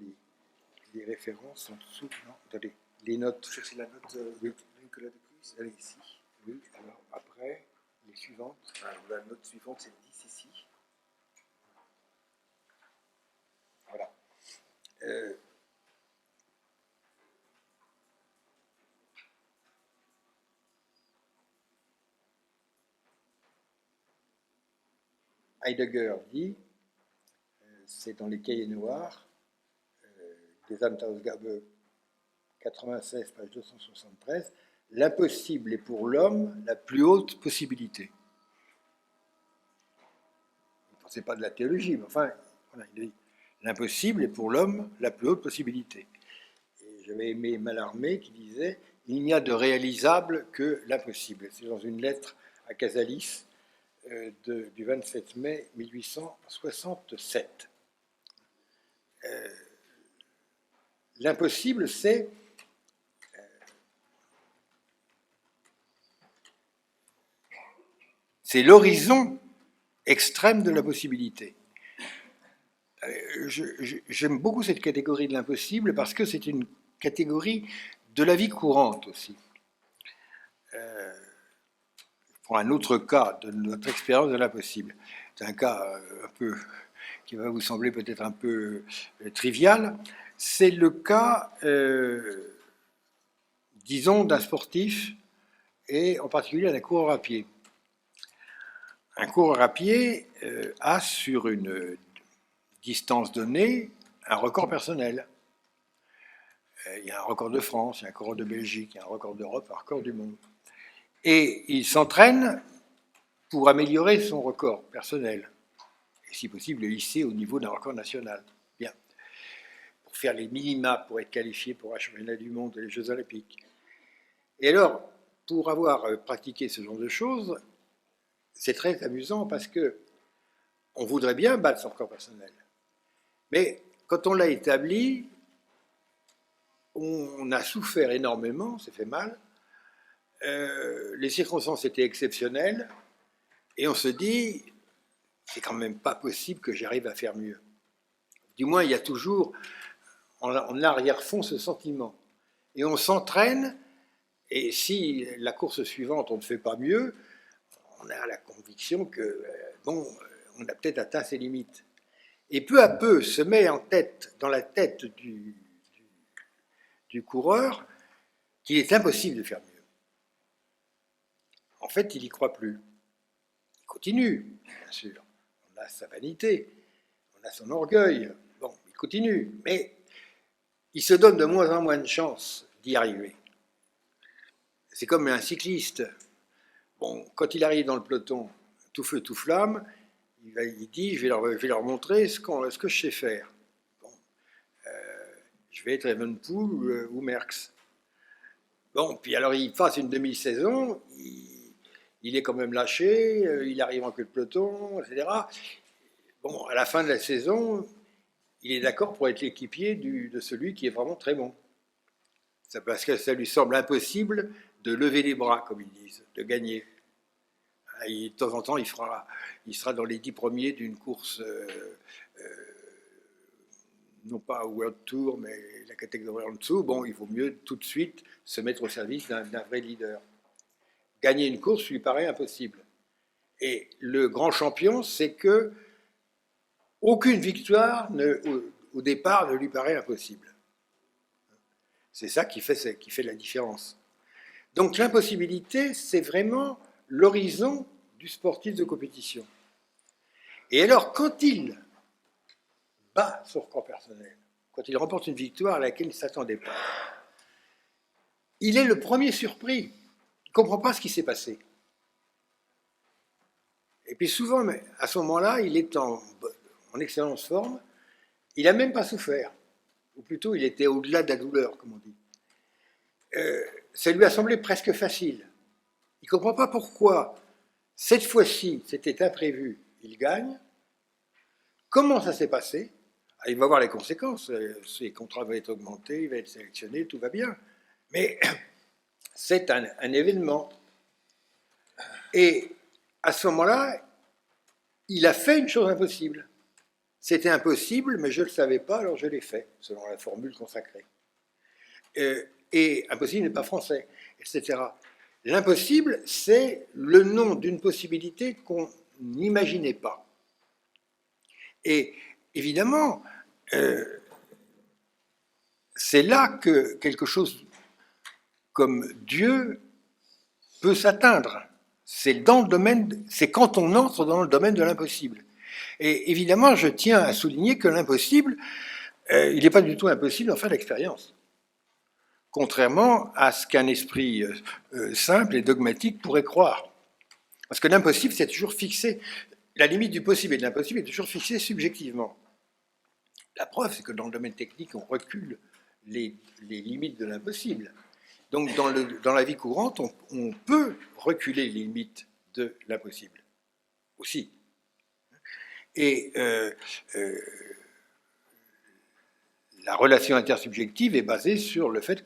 les références en dessous, non, attendez, les notes. C'est la note de Nicolas de Cruz, elle est ici. Oui, alors après, les suivantes. Alors, la note suivante, c'est 10 ici. Voilà. Heidegger dit, c'est dans les cahiers noirs, des Gesamtausgabe 96, page 273, l'impossible est pour l'homme la plus haute possibilité. Vous ne pensez pas de la théologie, mais enfin, voilà, il dit, l'impossible est pour l'homme la plus haute possibilité. Et j'avais aimé Mallarmé qui disait, il n'y a de réalisable que l'impossible. C'est dans une lettre à Casalis du 27 mai 1867. L'impossible, c'est l'horizon extrême de la possibilité. J'aime beaucoup cette catégorie de l'impossible parce que c'est une catégorie de la vie courante aussi. Pour un autre cas de notre expérience de l'impossible. C'est un cas un peu qui va vous sembler peut-être un peu trivial. C'est le cas, disons, d'un sportif et en particulier d'un coureur à pied. Un coureur à pied a sur une distance donnée un record personnel. Il y a un record de France, il y a un record de Belgique, il y a un record d'Europe, un record du monde. Et il s'entraîne pour améliorer son record personnel, et si possible le hisser au niveau d'un record national. Bien. Pour faire les minima, pour être qualifié pour un championnat du monde et les Jeux Olympiques. Et alors, pour avoir pratiqué ce genre de choses, c'est très amusant parce que on voudrait bien battre son record personnel. Mais quand on l'a établi, on a souffert énormément, c'est fait mal. Les circonstances étaient exceptionnelles et on se dit, c'est quand même pas possible que j'arrive à faire mieux. Du moins, il y a toujours en arrière-fond ce sentiment. Et on s'entraîne, et si la course suivante, on ne fait pas mieux, on a la conviction que, bon, on a peut-être atteint ses limites. Et peu à peu se met en tête, dans la tête du coureur, qu'il est impossible de faire mieux. En fait, il n'y croit plus. Il continue, bien sûr. On a sa vanité, on a son orgueil. Bon, il continue, mais il se donne de moins en moins de chances d'y arriver. C'est comme un cycliste. Bon, quand il arrive dans le peloton, tout feu, tout flamme, il dit, je vais leur montrer ce que je sais faire. Bon, je vais être Evenepoel ou Merckx. Bon, puis alors il passe une demi-saison, il est quand même lâché, il arrive en queue de peloton, etc. Bon, à la fin de la saison, il est d'accord pour être l'équipier de celui qui est vraiment très bon. C'est parce que ça lui semble impossible de lever les bras, comme ils disent, de gagner. Et de temps en temps, il sera dans les 10 premiers d'une course, non pas World Tour, mais la catégorie en dessous. Bon, il vaut mieux tout de suite se mettre au service d'un vrai leader. Gagner une course lui paraît impossible. Et le grand champion, c'est que aucune victoire au départ ne lui paraît impossible. C'est ça qui fait la différence. Donc l'impossibilité, c'est vraiment l'horizon du sportif de compétition. Et alors, quand il bat son record personnel, quand il remporte une victoire à laquelle il ne s'attendait pas, il est le premier surpris. Il ne comprend pas ce qui s'est passé. Et puis souvent, à ce moment-là, il est en excellente forme, il n'a même pas souffert. Ou plutôt, il était au-delà de la douleur, comme on dit. Ça lui a semblé presque facile. Il ne comprend pas pourquoi, cette fois-ci, c'était imprévu, il gagne. Comment ça s'est passé? Il va voir les conséquences. Ses contrats vont être augmentés, il va être sélectionné, tout va bien. Mais c'est un événement. Et à ce moment-là, il a fait une chose impossible. C'était impossible, mais je ne le savais pas, alors je l'ai fait, selon la formule consacrée. Et impossible n'est pas français, etc. L'impossible, c'est le nom d'une possibilité qu'on n'imaginait pas. Et évidemment, c'est là que quelque chose comme Dieu peut s'atteindre. C'est quand on entre dans le domaine de l'impossible. Et évidemment, je tiens à souligner que l'impossible, il n'est pas du tout impossible d'en faire l'expérience. Contrairement à ce qu'un esprit simple et dogmatique pourrait croire. Parce que l'impossible, c'est toujours fixé. La limite du possible et de l'impossible est toujours fixée subjectivement. La preuve, c'est que dans le domaine technique, on recule les limites de l'impossible. Donc, dans la vie courante, on peut reculer les limites de l'impossible aussi. Et la relation intersubjective est basée sur le fait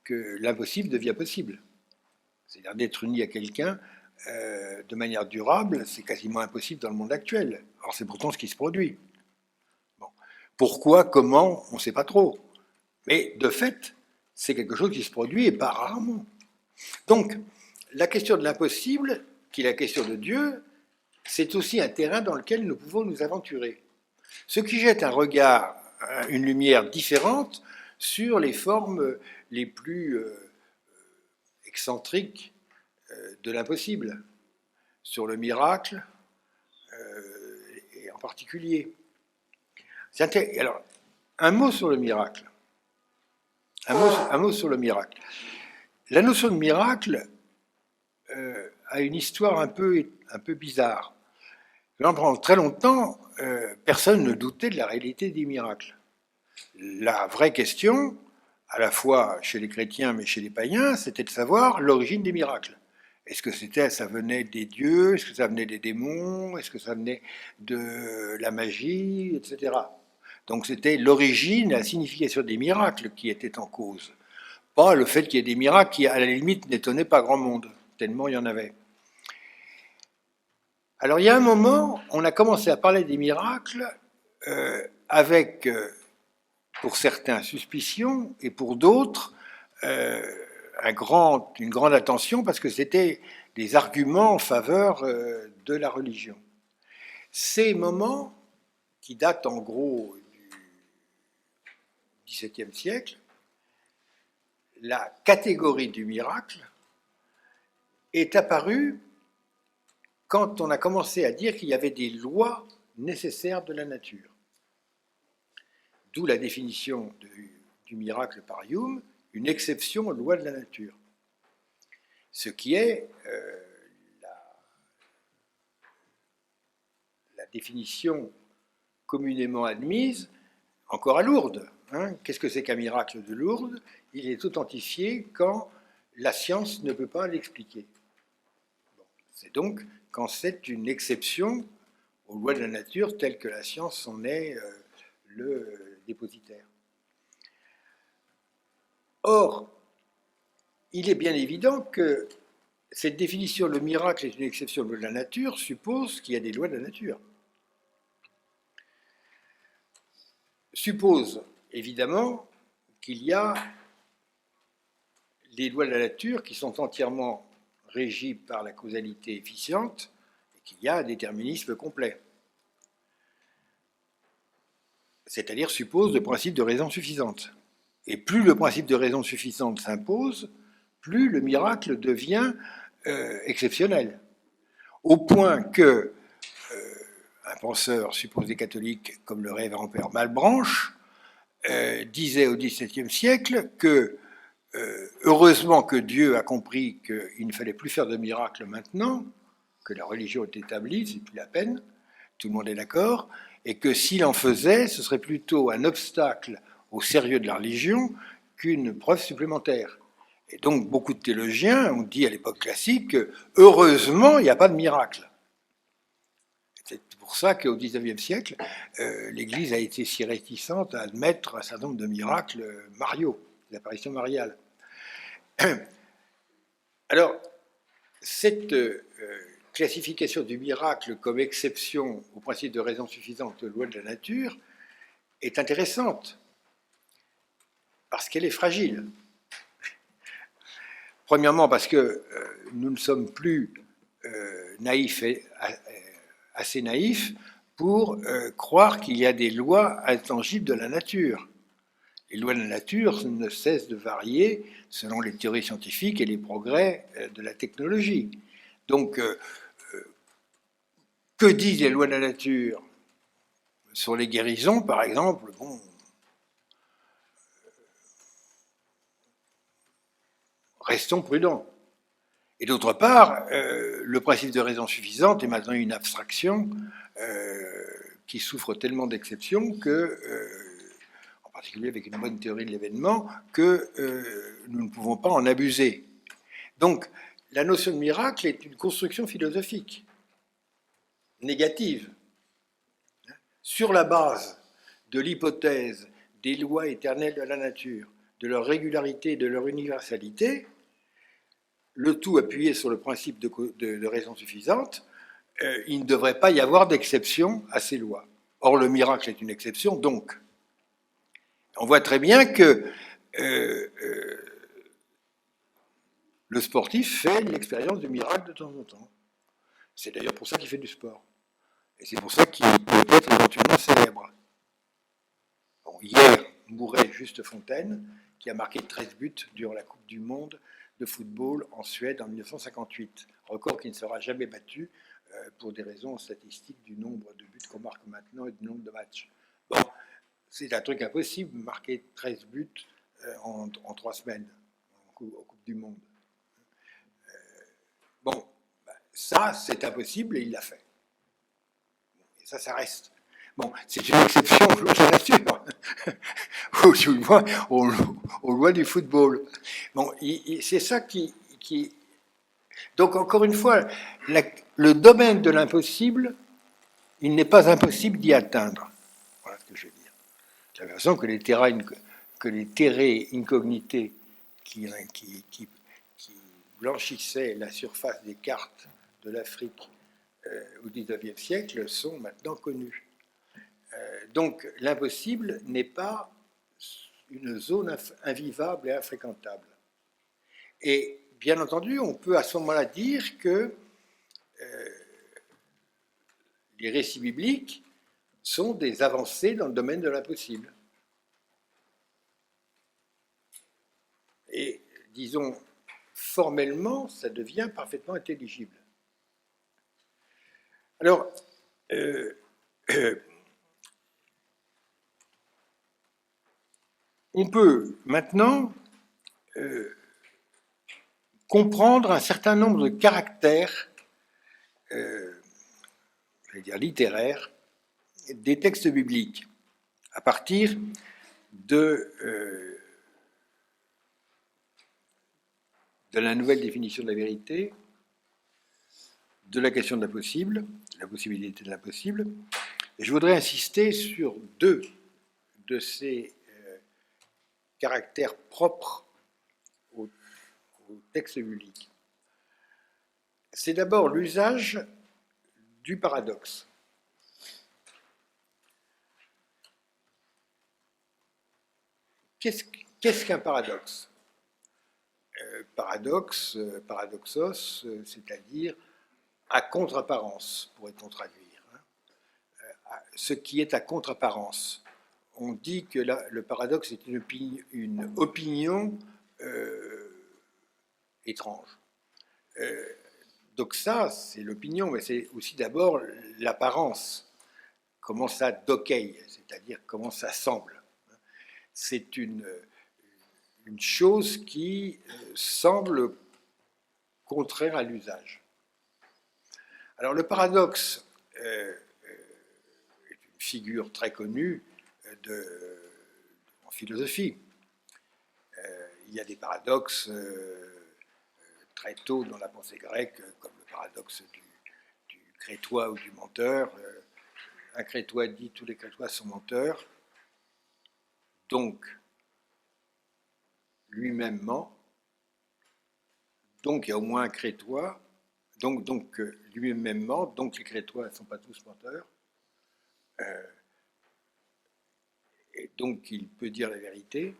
que l'impossible devient possible. C'est-à-dire d'être uni à quelqu'un de manière durable, c'est quasiment impossible dans le monde actuel. Or, c'est pourtant ce qui se produit. Bon. Pourquoi, comment, on ne sait pas trop. Mais de fait, c'est quelque chose qui se produit et pas rarement. Donc, la question de l'impossible, qui est la question de Dieu, c'est aussi un terrain dans lequel nous pouvons nous aventurer. Ce qui jette un regard, une lumière différente sur les formes les plus excentriques de l'impossible, sur le miracle et en particulier. Alors, un mot sur le miracle. Un mot sur le miracle. La notion de miracle a une histoire un peu bizarre. Pendant très longtemps, personne ne doutait de la réalité des miracles. La vraie question, à la fois chez les chrétiens mais chez les païens, c'était de savoir l'origine des miracles. Est-ce que ça venait des dieux? Est-ce que ça venait des démons? Est-ce que ça venait de la magie, etc. Donc c'était l'origine, la signification des miracles qui était en cause. Pas le fait qu'il y ait des miracles qui, à la limite, n'étonnaient pas grand monde, tellement il y en avait. Alors il y a un moment, on a commencé à parler des miracles avec, pour certains, suspicion, et pour d'autres, une grande attention, parce que c'était des arguments en faveur de la religion. Ces moments, qui datent en gros du XVIIe siècle, la catégorie du miracle est apparue quand on a commencé à dire qu'il y avait des lois nécessaires de la nature. D'où la définition du miracle par Hume, une exception aux lois de la nature. Ce qui est la définition communément admise, encore à Lourdes. Qu'est-ce que c'est qu'un miracle de Lourdes? Il est authentifié quand la science ne peut pas l'expliquer. C'est donc quand c'est une exception aux lois de la nature telles que la science en est le dépositaire. Or, il est bien évident que cette définition, le miracle est une exception aux lois de la nature, suppose qu'il y a des lois de la nature. Suppose évidemment qu'il y a des lois de la nature qui sont entièrement régies par la causalité efficiente et qu'il y a un déterminisme complet. C'est-à-dire suppose le principe de raison suffisante. Et plus le principe de raison suffisante s'impose, plus le miracle devient exceptionnel. Au point que un penseur supposé catholique comme le révérend père Malebranche disait au XVIIe siècle que heureusement que Dieu a compris qu'il ne fallait plus faire de miracles maintenant, que la religion est établie, c'est plus la peine, tout le monde est d'accord, et que s'il en faisait, ce serait plutôt un obstacle au sérieux de la religion qu'une preuve supplémentaire. Et donc beaucoup de théologiens ont dit à l'époque classique que heureusement il n'y a pas de miracle. C'est pour ça qu'au XIXe siècle, l'Église a été si réticente à admettre un certain nombre de miracles mariaux, l'apparition mariale. Alors, cette classification du miracle comme exception au principe de raison suffisante de loi de la nature est intéressante, parce qu'elle est fragile. Premièrement, parce que nous ne sommes plus assez naïfs pour croire qu'il y a des lois intangibles de la nature. Les lois de la nature ne cessent de varier selon les théories scientifiques et les progrès de la technologie. Donc, que disent les lois de la nature sur les guérisons, par exemple? Bon, restons prudents. Et d'autre part, le principe de raison suffisante est maintenant une abstraction qui souffre tellement d'exceptions que, en particulier avec une bonne théorie de l'événement, que nous ne pouvons pas en abuser. Donc, la notion de miracle est une construction philosophique négative, sur la base de l'hypothèse des lois éternelles de la nature, de leur régularité et de leur universalité, le tout appuyé sur le principe de raison suffisante, il ne devrait pas y avoir d'exception à ces lois. Or, le miracle est une exception, donc. On voit très bien que le sportif fait l'expérience du miracle de temps en temps. C'est d'ailleurs pour ça qu'il fait du sport. Et c'est pour ça qu'il peut être éventuellement célèbre. Bon, hier, mourait Juste Fontaine, qui a marqué 13 buts durant la Coupe du Monde de football en Suède en 1958. Record qui ne sera jamais battu pour des raisons statistiques du nombre de buts qu'on marque maintenant et du nombre de matchs Bon, c'est un truc impossible, marquer 13 buts en 3 semaines en Coupe du Monde. Bon, ça, c'est impossible et il l'a fait. Et ça reste. Bon, c'est une exception, je vous l'assure, aux lois du football. Bon, c'est ça qui... Donc, encore une fois, le domaine de l'impossible, il n'est pas impossible d'y atteindre. Voilà ce que je veux dire. De la façon que les terrae incognite qui blanchissaient la surface des cartes de l'Afrique au XIXe siècle sont maintenant connus. Donc l'impossible n'est pas une zone invivable et infréquentable. Et bien entendu, on peut à ce moment-là dire que les récits bibliques sont des avancées dans le domaine de l'impossible. Et disons, formellement, ça devient parfaitement intelligible. Alors, on peut maintenant comprendre un certain nombre de caractères, je vais dire littéraires, des textes bibliques, à partir de la nouvelle définition de la vérité, de la question de l'impossible, de la possibilité de l'impossible. Et je voudrais insister sur deux de ces caractères propres au texte biblique. C'est d'abord l'usage du paradoxe. Qu'est-ce qu'un paradoxe ? Paradoxos, c'est-à-dire à contre-apparence, pourrait-on traduire. Ce qui est à contre-apparence. On dit que le paradoxe est une opinion étrange. Donc ça, c'est l'opinion, mais c'est aussi d'abord l'apparence. Comment ça dokeille, c'est-à-dire comment ça semble. C'est une chose qui semble contraire à l'usage. Alors le paradoxe est une figure très connue en philosophie. Il y a des paradoxes très tôt dans la pensée grecque, comme le paradoxe du crétois ou du menteur. Un crétois dit tous les crétois sont menteurs, donc lui-même ment, donc il y a au moins un crétois, donc lui-même ment, donc les crétois ne sont pas tous menteurs, et donc il peut dire la vérité.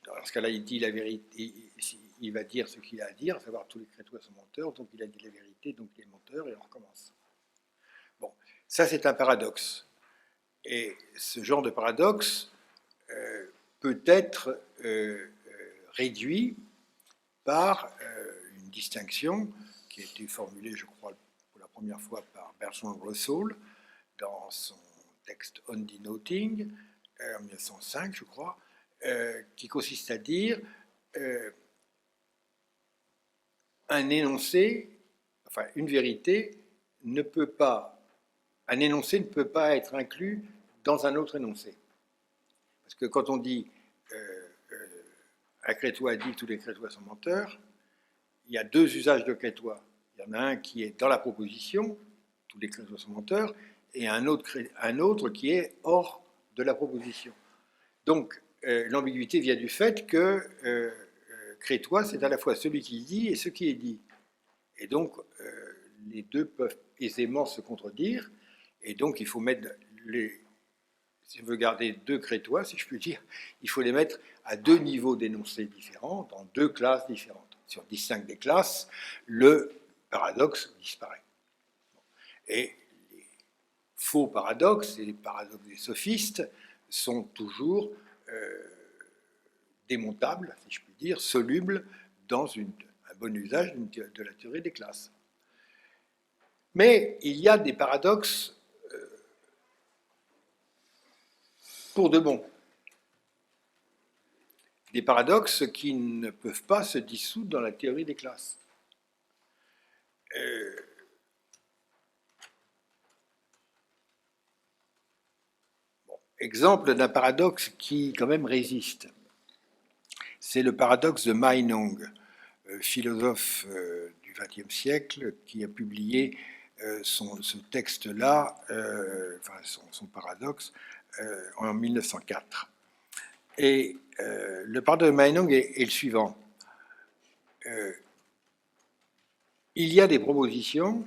Dans ce cas-là, il dit la vérité, il va dire ce qu'il a à dire, à savoir tous les crétois sont menteurs, donc il a dit la vérité, donc il est menteur, et on recommence. Bon, ça c'est un paradoxe. Et ce genre de paradoxe peut être réduit par une distinction qui a été formulée, je crois, pour la première fois par Bertrand Russell dans son texte On Denoting, en 1905, je crois, qui consiste à dire un énoncé, enfin une vérité, un énoncé ne peut pas être inclus dans un autre énoncé. Parce que quand on dit un crétois dit tous les crétois sont menteurs, il y a deux usages de crétois. Il y en a un qui est dans la proposition, tous les crétois sont menteurs, et un autre qui est hors de la proposition. Donc, l'ambiguïté vient du fait que crétois, c'est à la fois celui qui dit et ce qui est dit. Et donc, les deux peuvent aisément se contredire, et donc il faut mettre si on veut garder deux crétois, si je puis dire, il faut les mettre à deux niveaux d'énoncés différents, dans deux classes différentes. Si on distingue des classes, le paradoxe disparaît. Et les faux paradoxes, et les paradoxes des sophistes, sont toujours démontables, si je puis dire, solubles dans un bon usage de la théorie des classes. Mais il y a des paradoxes pour de bon. Des paradoxes qui ne peuvent pas se dissoudre dans la théorie des classes. Exemple d'un paradoxe qui quand même résiste. C'est le paradoxe de Meinong, philosophe du XXe siècle, qui a publié ce texte-là, son paradoxe, en 1904. Et le paradoxe de Meinong est le suivant. Il y a des propositions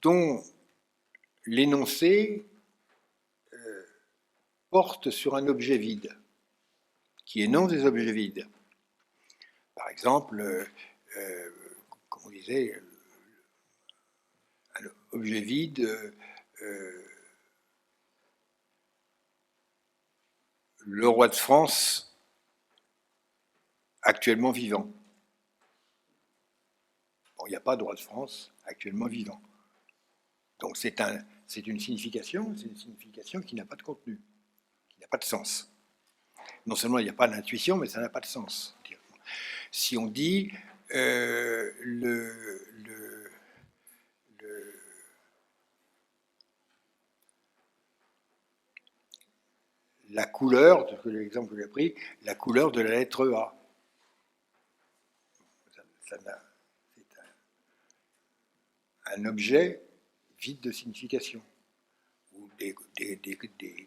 dont l'énoncé porte sur un objet vide, qui énonce des objets vides. Par exemple, comme on disait, un objet vide, le roi de France actuellement vivant. Bon, il n'y a pas de roi de France actuellement vivant. Donc c'est une signification qui n'a pas de contenu, qui n'a pas de sens. Non seulement il n'y a pas d'intuition, mais ça n'a pas de sens. Si on dit la couleur, l'exemple que j'ai pris, la couleur de la lettre A. C'est un objet vide de signification, ou des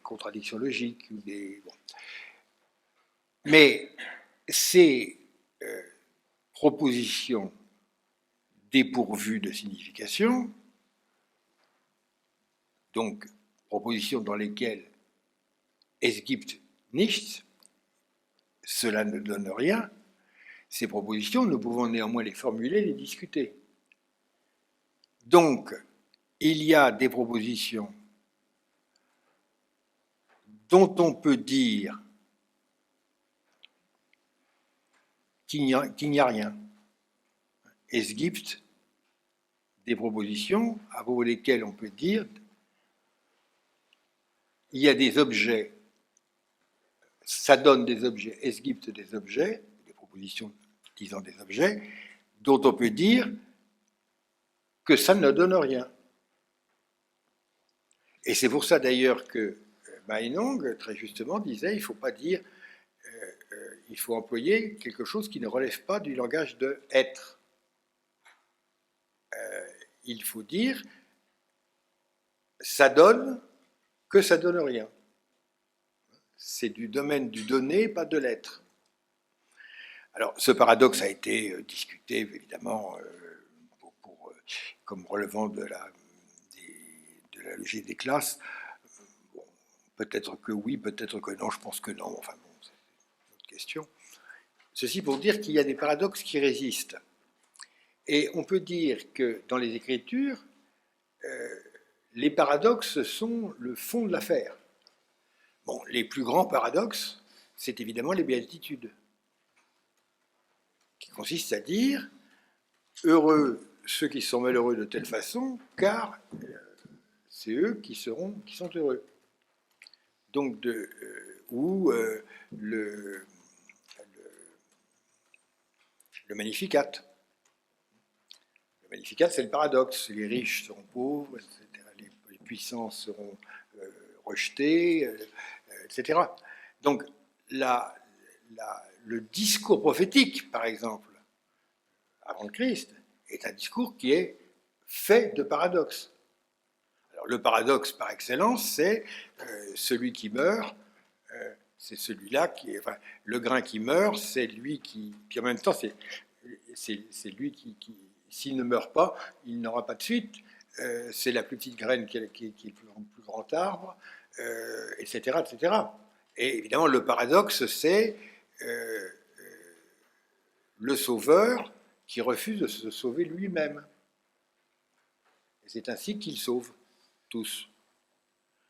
contradictions logiques, ou bon. Mais ces propositions dépourvues de signification, donc propositions dans lesquelles es gibt nichts, cela ne donne rien, ces propositions, nous pouvons néanmoins les formuler, les discuter. Donc, il y a des propositions dont on peut dire qu'il n'y a rien. Es gibt des propositions à propos desquelles on peut dire il y a des objets, ça donne des objets, es gibt des objets, des propositions disant des objets, dont on peut dire que ça ne donne rien. Et c'est pour ça d'ailleurs que Meinong, très justement, disait il ne faut pas dire, il faut employer quelque chose qui ne relève pas du langage de être. Il faut dire ça donne que ça donne rien. C'est du domaine du donner, pas de l'être. Alors, ce paradoxe a été discuté, évidemment, comme relevant de la logique des classes. Bon, peut-être que oui, peut-être que non, je pense que non, enfin bon, c'est une autre question. Ceci pour dire qu'il y a des paradoxes qui résistent. Et on peut dire que dans les Écritures, les paradoxes sont le fond de l'affaire. Bon, les plus grands paradoxes, c'est évidemment les béatitudes, qui consistent à dire « Heureux ceux qui sont malheureux de telle façon, car c'est eux qui sont heureux. » Donc, le Magnificat. Le Magnificat, c'est le paradoxe. Les riches seront pauvres, etc. Les puissants seront rejetés, etc. Donc, le discours prophétique, par exemple, avant le Christ, est un discours qui est fait de paradoxes. Alors, le paradoxe par excellence, c'est celui qui meurt, c'est celui-là qui... Enfin, le grain qui meurt, c'est lui qui... Puis en même temps, c'est lui qui s'il ne meurt pas, il n'aura pas de suite. C'est la plus petite graine qui est le plus grand arbre, etc., etc. Et évidemment, le paradoxe, c'est le sauveur qui refuse de se sauver lui-même. Et c'est ainsi qu'il sauve tous.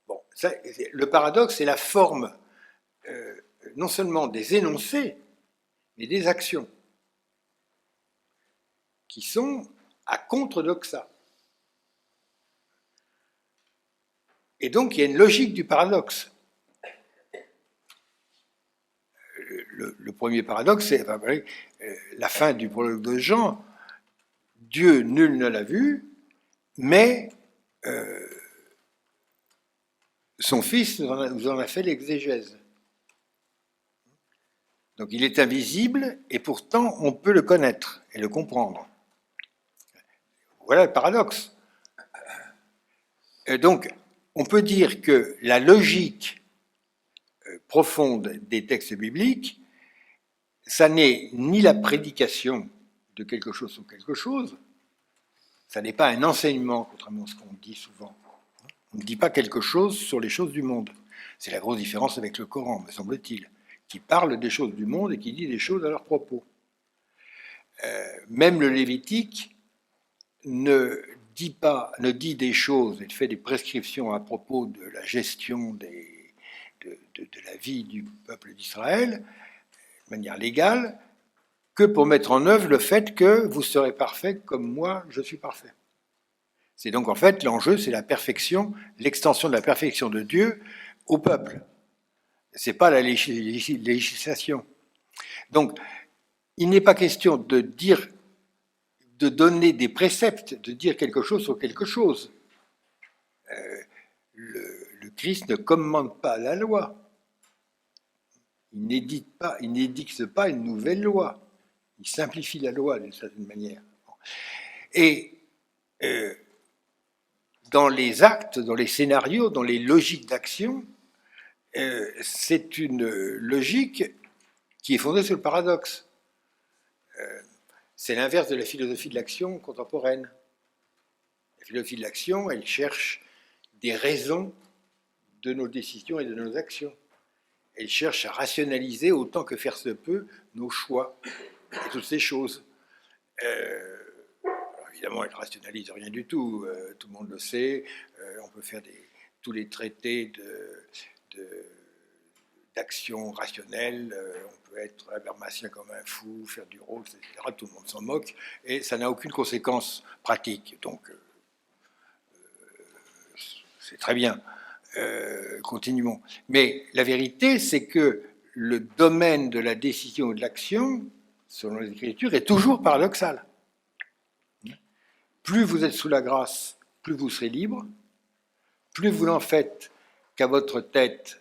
Bon, le paradoxe, c'est la forme non seulement des énoncés, mais des actions qui sont à contre-doxa. Et donc, il y a une logique du paradoxe. Le premier paradoxe, c'est la fin du prologue de Jean. Dieu, nul ne l'a vu, mais son Fils nous en a fait l'exégèse. Donc il est invisible et pourtant on peut le connaître et le comprendre. Voilà le paradoxe. Donc on peut dire que la logique profonde des textes bibliques, ça n'est ni la prédication de quelque chose sur quelque chose, ça n'est pas un enseignement, contrairement à ce qu'on dit souvent. On ne dit pas quelque chose sur les choses du monde. C'est la grosse différence avec le Coran, me semble-t-il, qui parle des choses du monde et qui dit des choses à leur propos. Même le Lévitique ne dit des choses et fait des prescriptions à propos de la gestion de la vie du peuple d'Israël, de manière légale, que pour mettre en œuvre le fait que vous serez parfait comme moi, je suis parfait. C'est donc en fait l'enjeu, c'est la perfection, l'extension de la perfection de Dieu au peuple. Ce n'est pas la législation. Donc, il n'est pas question de donner des préceptes, de dire quelque chose sur quelque chose. Le Christ ne commande pas la loi. Il n'édicte pas une nouvelle loi. Il simplifie la loi d'une certaine manière. Et dans les actes, dans les scénarios, dans les logiques d'action, c'est une logique qui est fondée sur le paradoxe. C'est l'inverse de la philosophie de l'action contemporaine. La philosophie de l'action, elle cherche des raisons de nos décisions et de nos actions. Elle cherche à rationaliser autant que faire se peut nos choix et toutes ces choses. Évidemment, elle ne rationalise rien du tout, tout le monde le sait. On peut faire tous les traités d'action rationnelle, on peut être habermasien comme un fou, faire du Rawls, etc. Tout le monde s'en moque, et ça n'a aucune conséquence pratique. Donc, c'est très bien. Continuons. Mais la vérité, c'est que le domaine de la décision et de l'action, selon les Écritures, est toujours paradoxal. Plus vous êtes sous la grâce, plus vous serez libre. Plus vous n'en faites qu'à votre tête,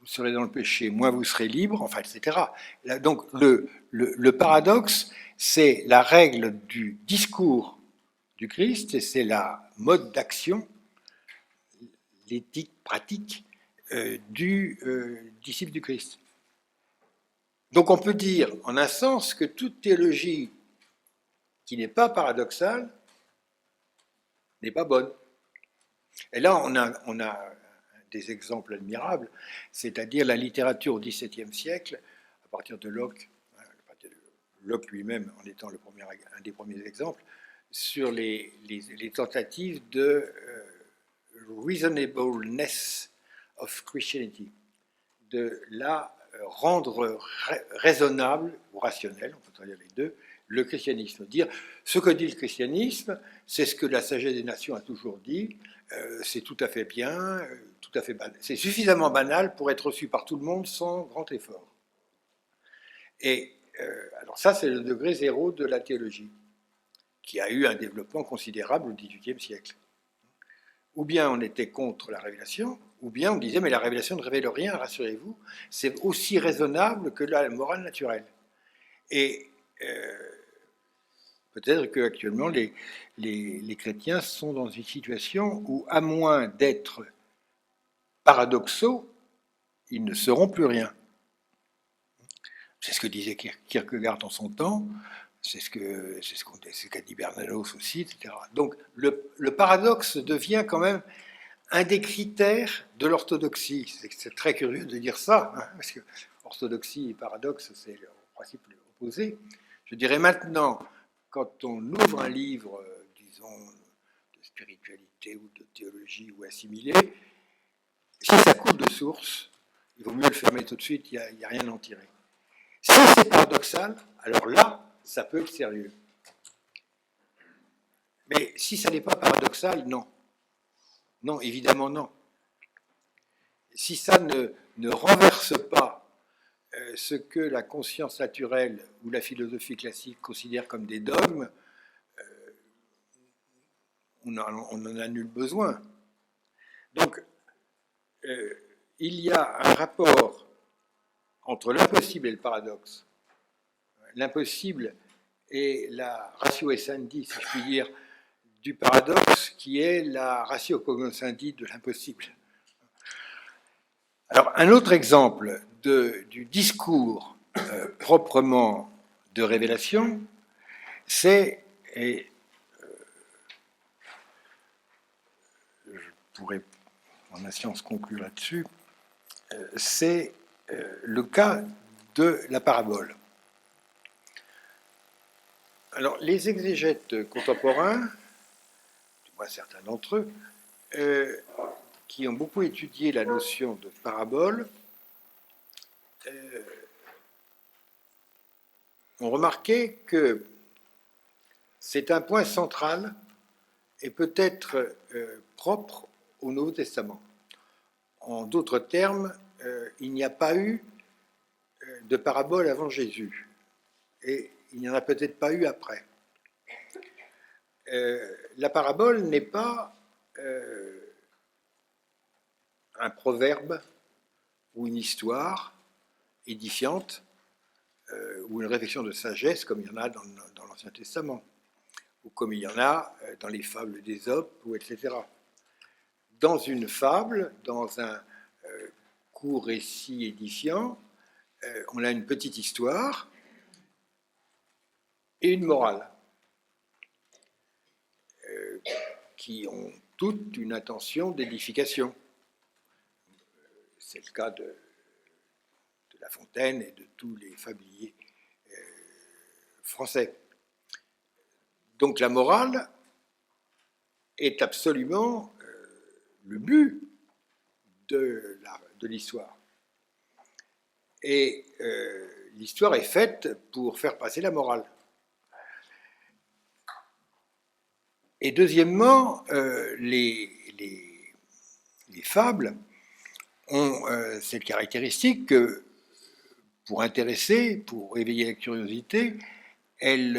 vous serez dans le péché, moins vous serez libre, enfin, etc. Donc, le paradoxe, c'est la règle du discours du Christ, et c'est la mode d'action, l'éthique pratique du disciple du Christ. Donc, on peut dire, en un sens, que toute théologie qui n'est pas paradoxale n'est pas bonne. Et là, on a des exemples admirables, c'est-à-dire la littérature au XVIIe siècle, à partir de Locke, Locke lui-même en étant un des premiers exemples, sur les tentatives de reasonableness of Christianity, de la rendre raisonnable ou rationnel, on peut traduire les deux, le christianisme. Dire ce que dit le christianisme, c'est ce que la sagesse des nations a toujours dit, c'est tout à fait bien, tout à fait banal. C'est suffisamment banal pour être reçu par tout le monde sans grand effort. Et alors ça, c'est le degré zéro de la théologie, qui a eu un développement considérable au XVIIIe siècle. Ou bien on était contre la révélation, ou bien on disait mais la révélation ne révèle rien, rassurez-vous, c'est aussi raisonnable que la morale naturelle. Et peut-être qu'actuellement les chrétiens sont dans une situation où, à moins d'être paradoxaux, ils ne seront plus rien. C'est ce que disait Kierkegaard en son temps, c'est ce qu'a dit Bernanos aussi, etc. Donc le paradoxe devient quand même un des critères de l'orthodoxie. C'est très curieux de dire ça, hein, parce que orthodoxie et paradoxe, c'est le principe opposé. Je dirais maintenant, quand on ouvre un livre, disons, de spiritualité ou de théologie ou assimilé, si ça coule de source, il vaut mieux le fermer tout de suite, il n'y a rien à en tirer. Si c'est paradoxal, alors là, ça peut être sérieux. Mais si ça n'est pas paradoxal, non. Non, évidemment non. si ça ne renverse pas ce que la conscience naturelle ou la philosophie classique considère comme des dogmes, on n'en a nul besoin. Donc, il y a un rapport entre l'impossible et le paradoxe. L'impossible est la ratio essendi, si je puis dire, du paradoxe, qui est la ratio cognoscendi de l'impossible. Alors, un autre exemple du discours proprement de révélation, c'est, et je pourrais en science conclure là-dessus, c'est le cas de la parabole. Alors, les exégètes contemporains, du moins certains d'entre eux, qui ont beaucoup étudié la notion de parabole, ont remarqué que c'est un point central et peut-être propre au Nouveau Testament. En d'autres termes, il n'y a pas eu de parabole avant Jésus, et il n'y en a peut-être pas eu après. La parabole n'est pas un proverbe ou une histoire édifiante ou une réflexion de sagesse comme il y en a dans l'Ancien Testament, ou comme il y en a dans les fables d'Ésope, ou etc. Dans une fable, dans un court récit édifiant, on a une petite histoire et une morale qui ont toutes une intention d'édification. C'est le cas de La Fontaine et de tous les fabliers français. Donc la morale est absolument le but de l'histoire. Et l'histoire est faite pour faire passer la morale. Et deuxièmement, les fables ont cette caractéristique que, pour intéresser, pour éveiller la curiosité, elles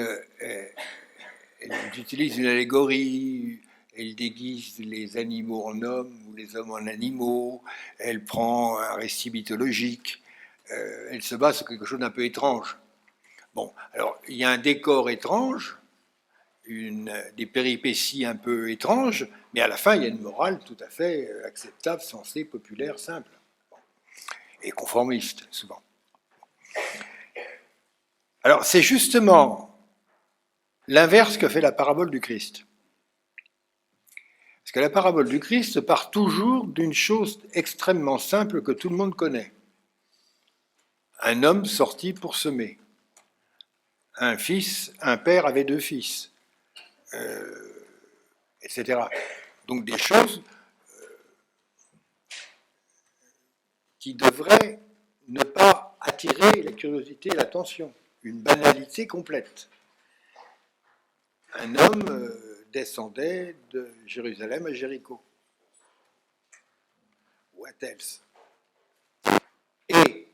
utilisent une allégorie, elles déguisent les animaux en hommes ou les hommes en animaux, elles prennent un récit mythologique, elles se basent sur quelque chose d'un peu étrange. Bon, alors il y a un décor étrange, des péripéties un peu étranges, mais à la fin il y a une morale tout à fait acceptable, sensée, populaire, simple, et conformiste souvent. Alors c'est justement l'inverse que fait la parabole du Christ. Parce que la parabole du Christ part toujours d'une chose extrêmement simple que tout le monde connaît. Un homme sorti pour semer. Un père avait 2 fils, etc. Donc des choses qui devraient ne pas attirer la curiosité et l'attention. Une banalité complète. Un homme descendait de Jérusalem à Jéricho. What else? Et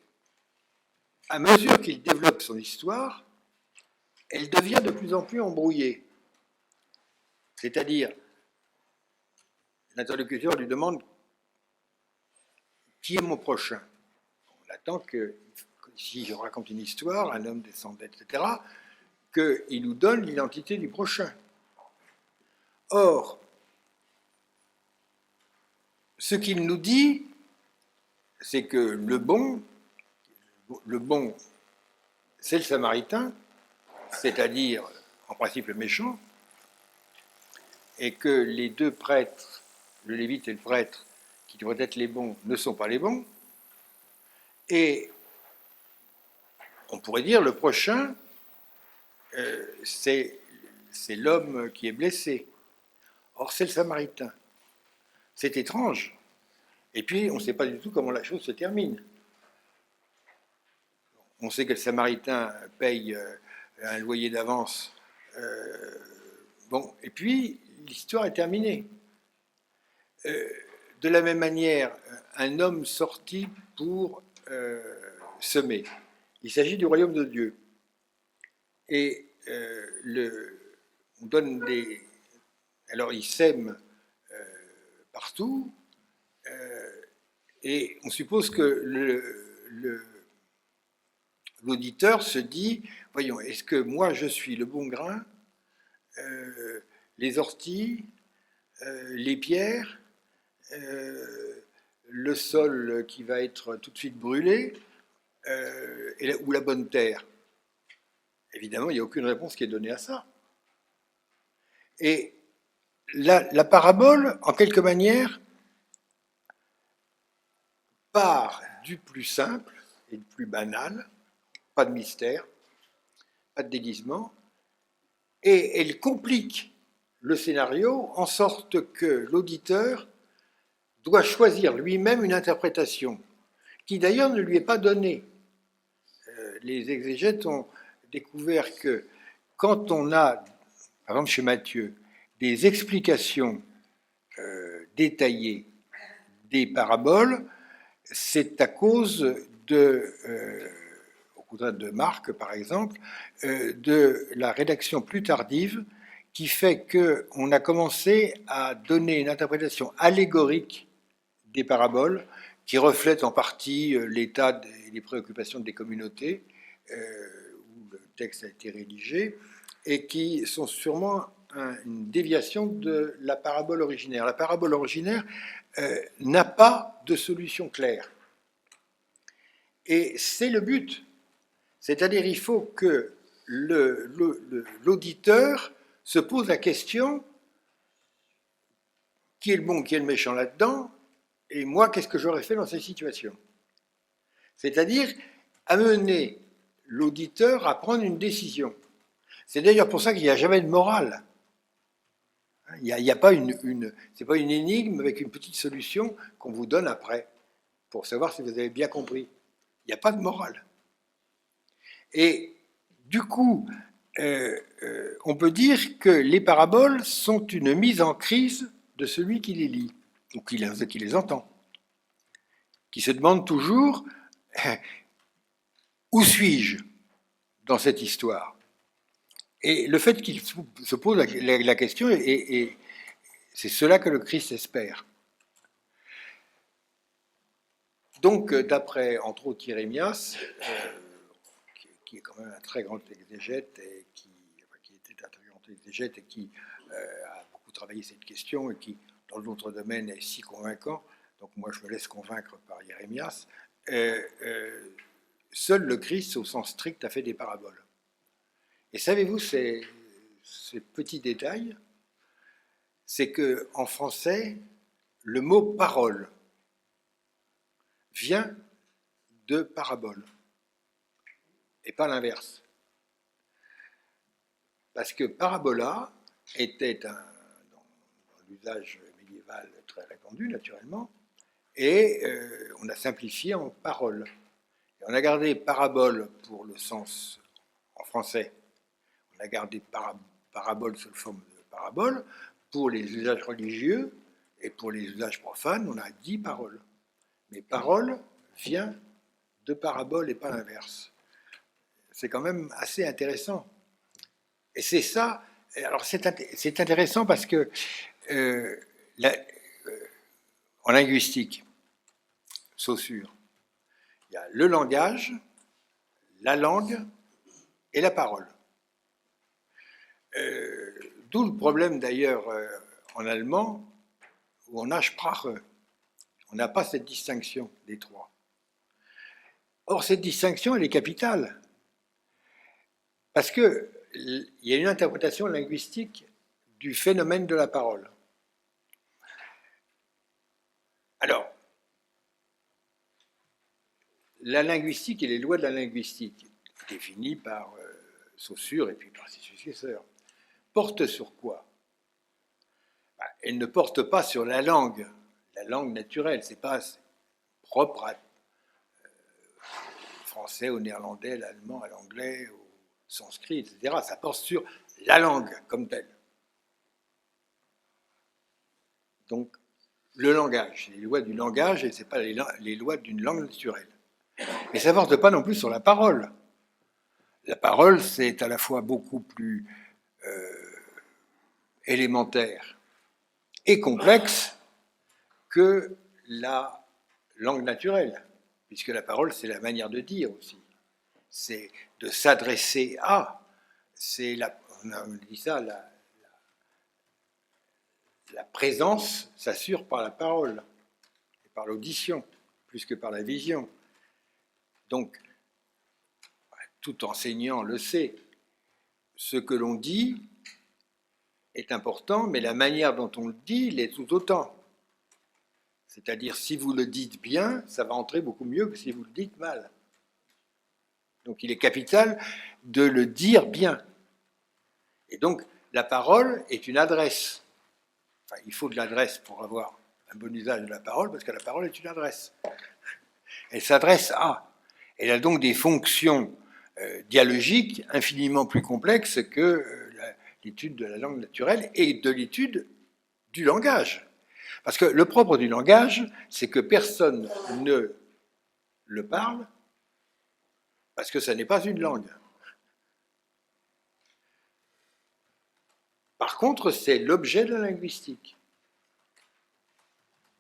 à mesure qu'il développe son histoire, elle devient de plus en plus embrouillée. C'est-à-dire, l'interlocuteur lui demande qui est mon prochain. On attend que, si je raconte une histoire, un homme descendait, etc., qu'il nous donne l'identité du prochain. Or, ce qu'il nous dit, c'est que le bon, c'est le Samaritain, c'est-à-dire, en principe, le méchant, et que les 2 prêtres, le lévite et le prêtre, qui devraient être les bons, ne sont pas les bons, et on pourrait dire le prochain, c'est l'homme qui est blessé. Or, c'est le Samaritain. C'est étrange. Et puis, on ne sait pas du tout comment la chose se termine. On sait que le Samaritain paye un loyer d'avance. Bon, et puis, l'histoire est terminée. de la même manière, un homme sorti pour semer. Il s'agit du royaume de Dieu. Et on donne des... Alors, il sème partout, et on suppose que l'auditeur se dit, voyons, est-ce que moi je suis le bon grain, les orties, les pierres, le sol qui va être tout de suite brûlé, ou la bonne terre? Évidemment, il n'y a aucune réponse qui est donnée à ça. Et la parabole, en quelque manière, part du plus simple et du plus banal, pas de mystère, pas de déguisement, et elle complique le scénario en sorte que l'auditeur doit choisir lui-même une interprétation, qui d'ailleurs ne lui est pas donnée. Les exégètes ont découvert que quand on a, par exemple chez Matthieu, des explications détaillées des paraboles, c'est à cause au contraire de Marc par exemple, de la rédaction plus tardive qui fait qu'on a commencé à donner une interprétation allégorique des paraboles qui reflète en partie l'état et les préoccupations des communautés où le texte a été rédigé et qui sont sûrement une déviation de la parabole originaire. La parabole originaire n'a pas de solution claire. Et c'est le but. C'est-à-dire il faut que l'auditeur se pose la question qui est le bon, qui est le méchant là-dedans, et moi, qu'est-ce que j'aurais fait dans cette situation? C'est-à-dire amener l'auditeur à prendre une décision. C'est d'ailleurs pour ça qu'il n'y a jamais de morale. Il n'y a pas c'est pas une énigme avec une petite solution qu'on vous donne après pour savoir si vous avez bien compris. Il n'y a pas de morale. Et du coup, on peut dire que les paraboles sont une mise en crise de celui qui les lit, ou qui les entend, qui se demande toujours où suis-je dans cette histoire? Et le fait qu'il se pose la question, et c'est cela que le Christ espère. Donc, d'après, entre autres, Jérémias, qui est quand même un très grand exégète, et qui était un très grand exégète, et qui a beaucoup travaillé cette question, et qui, dans d'autres domaines, est si convaincant, donc moi je me laisse convaincre par Jérémias, seul le Christ, au sens strict, a fait des paraboles. Et savez-vous, ces petits détails, c'est qu'en français, le mot parole vient de parabole, et pas l'inverse. Parce que parabola était dans l'usage médiéval très répandu, naturellement, et on a simplifié en parole. Et on a gardé parabole pour le sens en français. On a gardé parabole sous forme de parabole. Pour les usages religieux et pour les usages profanes, on a dit parole. Mais parole vient de parabole et pas l'inverse. C'est quand même assez intéressant. Et c'est ça. Alors c'est intéressant parce que en linguistique, Saussure, il y a le langage, la langue et la parole. D'où le problème d'ailleurs en allemand où on a Sprache. On n'a pas cette distinction des trois. Or, cette distinction, elle est capitale. Parce qu'il y a une interprétation linguistique du phénomène de la parole. Alors, la linguistique et les lois de la linguistique, définies par Saussure et puis par ses successeurs, portent sur quoi? Elles ne portent pas sur la langue naturelle, c'est pas propre à français, au néerlandais, à l'allemand, à l'anglais, au sanskrit, etc. Ça porte sur la langue comme telle. Donc, le langage, c'est les lois du langage et ce n'est pas les lois d'une langue naturelle. Mais ça ne porte pas non plus sur la parole. La parole, c'est à la fois beaucoup plus élémentaire et complexe que la langue naturelle, puisque la parole, c'est la manière de dire aussi. C'est de s'adresser à. On dit ça, la présence s'assure par la parole, et par l'audition, plus que par la vision. Donc, tout enseignant le sait. Ce que l'on dit est important, mais la manière dont on le dit l'est tout autant. C'est-à-dire, si vous le dites bien, ça va entrer beaucoup mieux que si vous le dites mal. Donc, il est capital de le dire bien. Et donc, la parole est une adresse. Enfin, il faut de l'adresse pour avoir un bon usage de la parole, parce que la parole est une adresse. Elle s'adresse à. Elle a donc des fonctions dialogiques infiniment plus complexes que l'étude de la langue naturelle et de l'étude du langage. Parce que le propre du langage, c'est que personne ne le parle parce que ça n'est pas une langue. Par contre, c'est l'objet de la linguistique.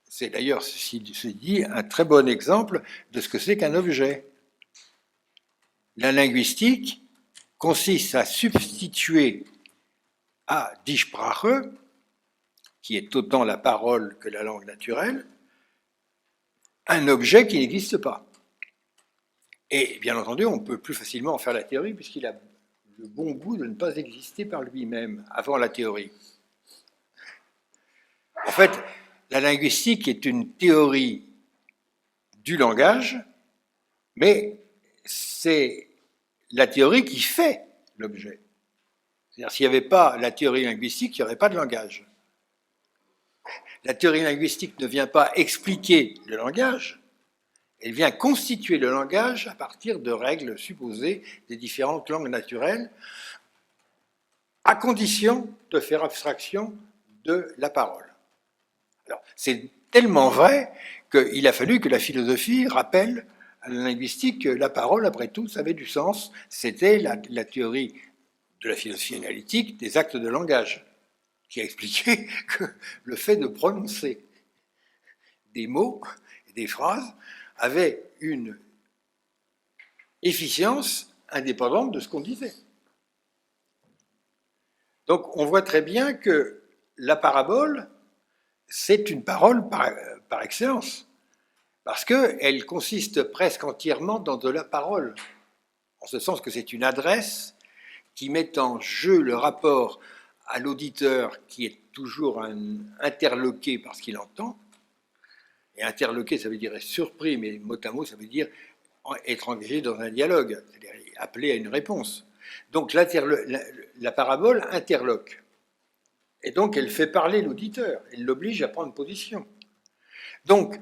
C'est d'ailleurs, ceci dit, un très bon exemple de ce que c'est qu'un objet. La linguistique consiste à substituer à die Sprache, qui est autant la parole que la langue naturelle, un objet qui n'existe pas. Et bien entendu, on peut plus facilement en faire la théorie puisqu'il a le bon goût de ne pas exister par lui-même avant la théorie. En fait, la linguistique est une théorie du langage, mais c'est la théorie qui fait l'objet. C'est-à-dire, s'il n'y avait pas la théorie linguistique, il n'y aurait pas de langage. La théorie linguistique ne vient pas expliquer le langage, elle vient constituer le langage à partir de règles supposées des différentes langues naturelles, à condition de faire abstraction de la parole. Alors, c'est tellement vrai qu'il a fallu que la philosophie rappelle à la linguistique que la parole, après tout, ça avait du sens. C'était la théorie de la philosophie analytique des actes de langage, qui a expliqué que le fait de prononcer des mots et des phrases avait une efficience indépendante de ce qu'on disait. Donc on voit très bien que la parabole, c'est une parole par excellence, parce qu'elle consiste presque entièrement dans de la parole, en ce sens que c'est une adresse qui met en jeu le rapport à l'auditeur qui est toujours interloqué par ce qu'il entend. Et interloqué, ça veut dire être surpris, mais mot à mot, ça veut dire être engagé dans un dialogue, c'est-à-dire appelé à une réponse. Donc la parabole interloque. Et donc elle fait parler l'auditeur, elle l'oblige à prendre position. Donc,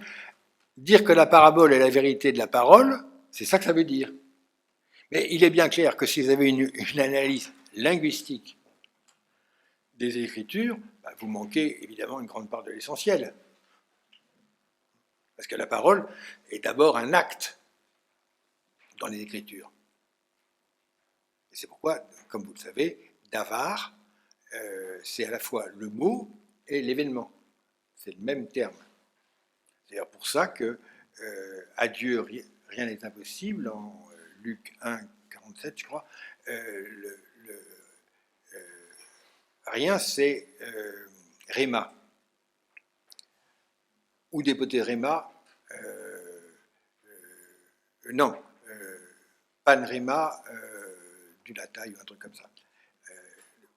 dire que la parabole est la vérité de la parole, c'est ça que ça veut dire. Mais il est bien clair que si vous avez une analyse linguistique des Écritures, vous manquez évidemment une grande part de l'essentiel. Parce que la parole est d'abord un acte dans les Écritures. Et c'est pourquoi, comme vous le savez, davar, c'est à la fois le mot et l'événement. C'est le même terme. C'est d'ailleurs pour ça que à Dieu rien n'est impossible, en Luc 1, 47, je crois, rien c'est Réma. Ou dépoter Réma, non, Panréma du Lataille ou un truc comme ça.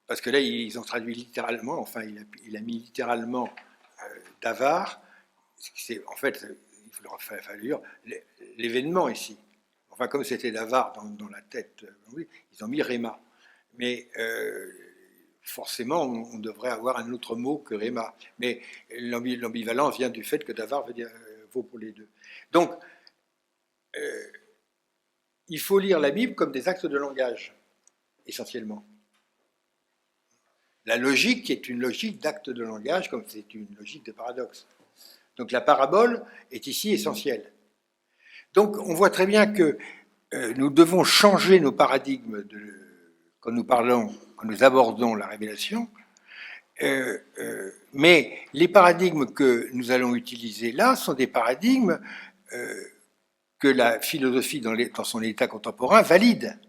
Parce que là, ils ont traduit littéralement, enfin, il a mis littéralement davar, en fait, il faudra faire lire l'événement ici. Enfin, comme c'était davar dans la tête, oui, ils ont mis Réma. Mais forcément, on devrait avoir un autre mot que Réma. Mais l'ambivalence vient du fait que davar vaut pour les deux. Donc, il faut lire la Bible comme des actes de langage, essentiellement. La logique est une logique d'actes de langage, comme c'est une logique de paradoxe. Donc la parabole est ici essentielle. Donc on voit très bien que nous devons changer nos paradigmes quand nous abordons la révélation. Mais les paradigmes que nous allons utiliser là sont des paradigmes que la philosophie dans son état contemporain valide.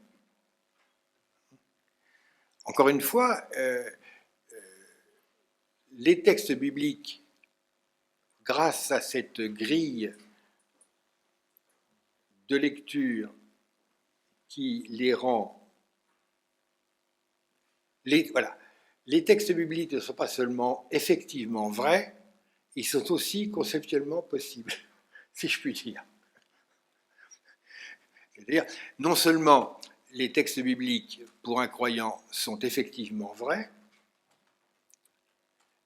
Encore une fois, les textes bibliques, grâce à cette grille de lecture qui les rend... Les textes bibliques ne sont pas seulement effectivement vrais, ils sont aussi conceptuellement possibles, si je puis dire. C'est-à-dire, non seulement les textes bibliques, pour un croyant, sont effectivement vrais,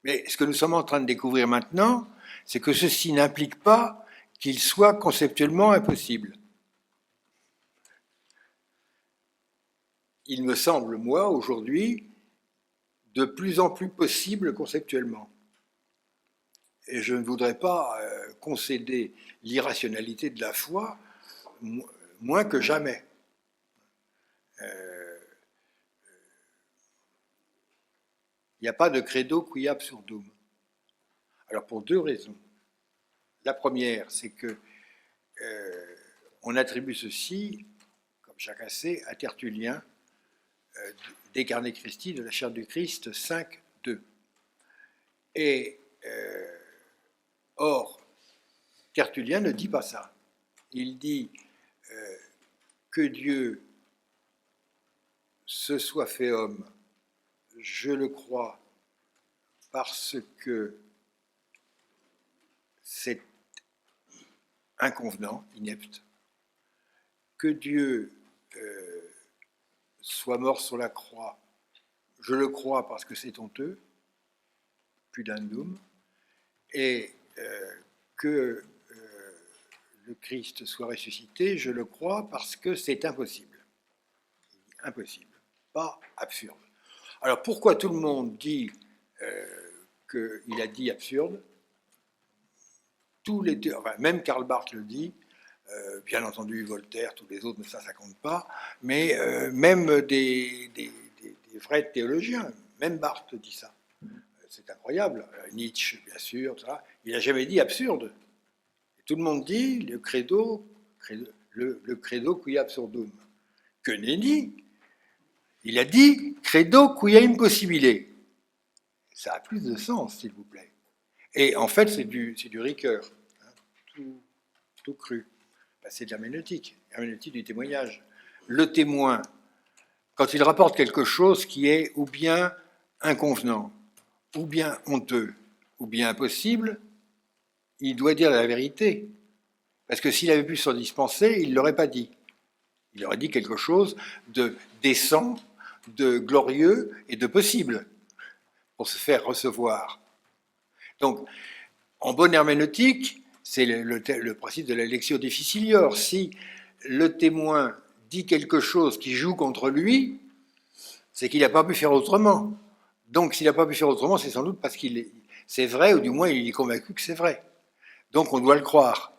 mais ce que nous sommes en train de découvrir maintenant, c'est que ceci n'implique pas qu'ils soient conceptuellement impossibles. Il me semble, moi, aujourd'hui, de plus en plus possible conceptuellement. Et je ne voudrais pas concéder l'irrationalité de la foi moins que jamais. Il n'y a pas de credo qui absurdum. Alors pour deux raisons. La première, c'est que on attribue ceci, comme chacun sait, à Tertullien, des Carnets Christi, de la chair du Christ 5.2. Et or, Tertullien ne dit pas ça. Il dit que Dieu se soit fait homme, je le crois, parce que c'est inconvenant, inepte, que Dieu soit mort sur la croix, je le crois parce que c'est honteux, pudendum, et que le Christ soit ressuscité, je le crois parce que c'est impossible. Impossible, pas absurde. Alors pourquoi tout le monde dit qu'il a dit absurde? Même Karl Barth le dit, bien entendu Voltaire, tous les autres, mais ça compte pas, mais même des vrais théologiens, même Barth dit ça. C'est incroyable. Nietzsche, bien sûr, ça. Il n'a jamais dit absurde. Et tout le monde dit le credo qui absurdum. Que nenni. Il a dit credo qui impossibile. Ça a plus de sens, s'il vous plaît. Et en fait, c'est du Ricoeur, hein, tout cru. Ben, c'est de l'herméneutique du témoignage. Le témoin, quand il rapporte quelque chose qui est ou bien inconvenant, ou bien honteux, ou bien impossible, il doit dire la vérité. Parce que s'il avait pu s'en dispenser, il ne l'aurait pas dit. Il aurait dit quelque chose de décent, de glorieux et de possible pour se faire recevoir. Donc, en bonne herméneutique, c'est le principe de la lectio difficilior. Si le témoin dit quelque chose qui joue contre lui, c'est qu'il n'a pas pu faire autrement. Donc, s'il n'a pas pu faire autrement, c'est sans doute parce c'est vrai, ou du moins il est convaincu que c'est vrai. Donc, on doit le croire.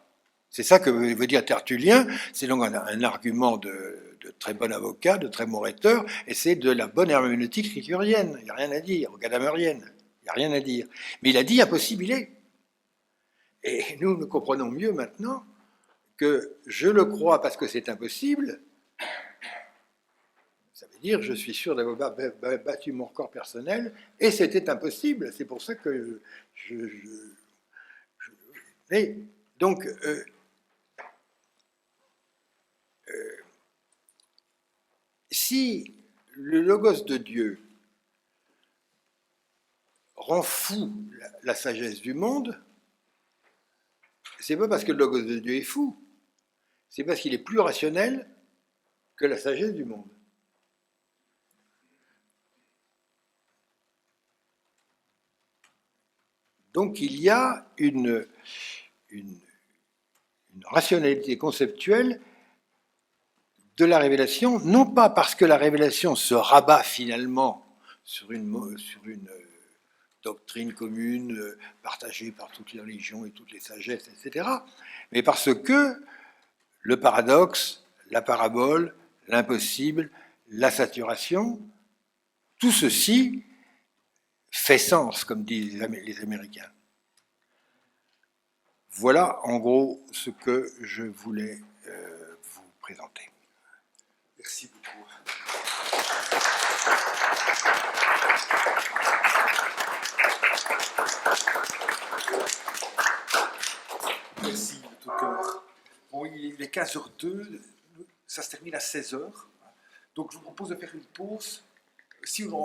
C'est ça que veut dire Tertullien. C'est donc un argument de très bon avocat, de très bon rhéteur, et c'est de la bonne herméneutique ricurienne. Il n'y a rien à dire, ou gadamerienne. Il n'y a rien à dire. Mais il a dit impossible. Et nous comprenons mieux maintenant que je le crois parce que c'est impossible. Ça veut dire je suis sûr d'avoir battu mon record personnel et c'était impossible. C'est pour ça que Et donc, si le logos de Dieu rend fou la sagesse du monde, c'est pas parce que le logos de Dieu est fou, c'est parce qu'il est plus rationnel que la sagesse du monde. Donc il y a une rationalité conceptuelle de la révélation, non pas parce que la révélation se rabat finalement sur une doctrine commune partagée par toutes les religions et toutes les sagesses, etc. Mais parce que le paradoxe, la parabole, l'impossible, la saturation, tout ceci fait sens, comme disent les Américains. Voilà en gros ce que je voulais vous présenter. Merci beaucoup. Merci de tout cœur. Bon, il est 15h02, ça se termine à 16h. Donc je vous propose de faire une pause. Si on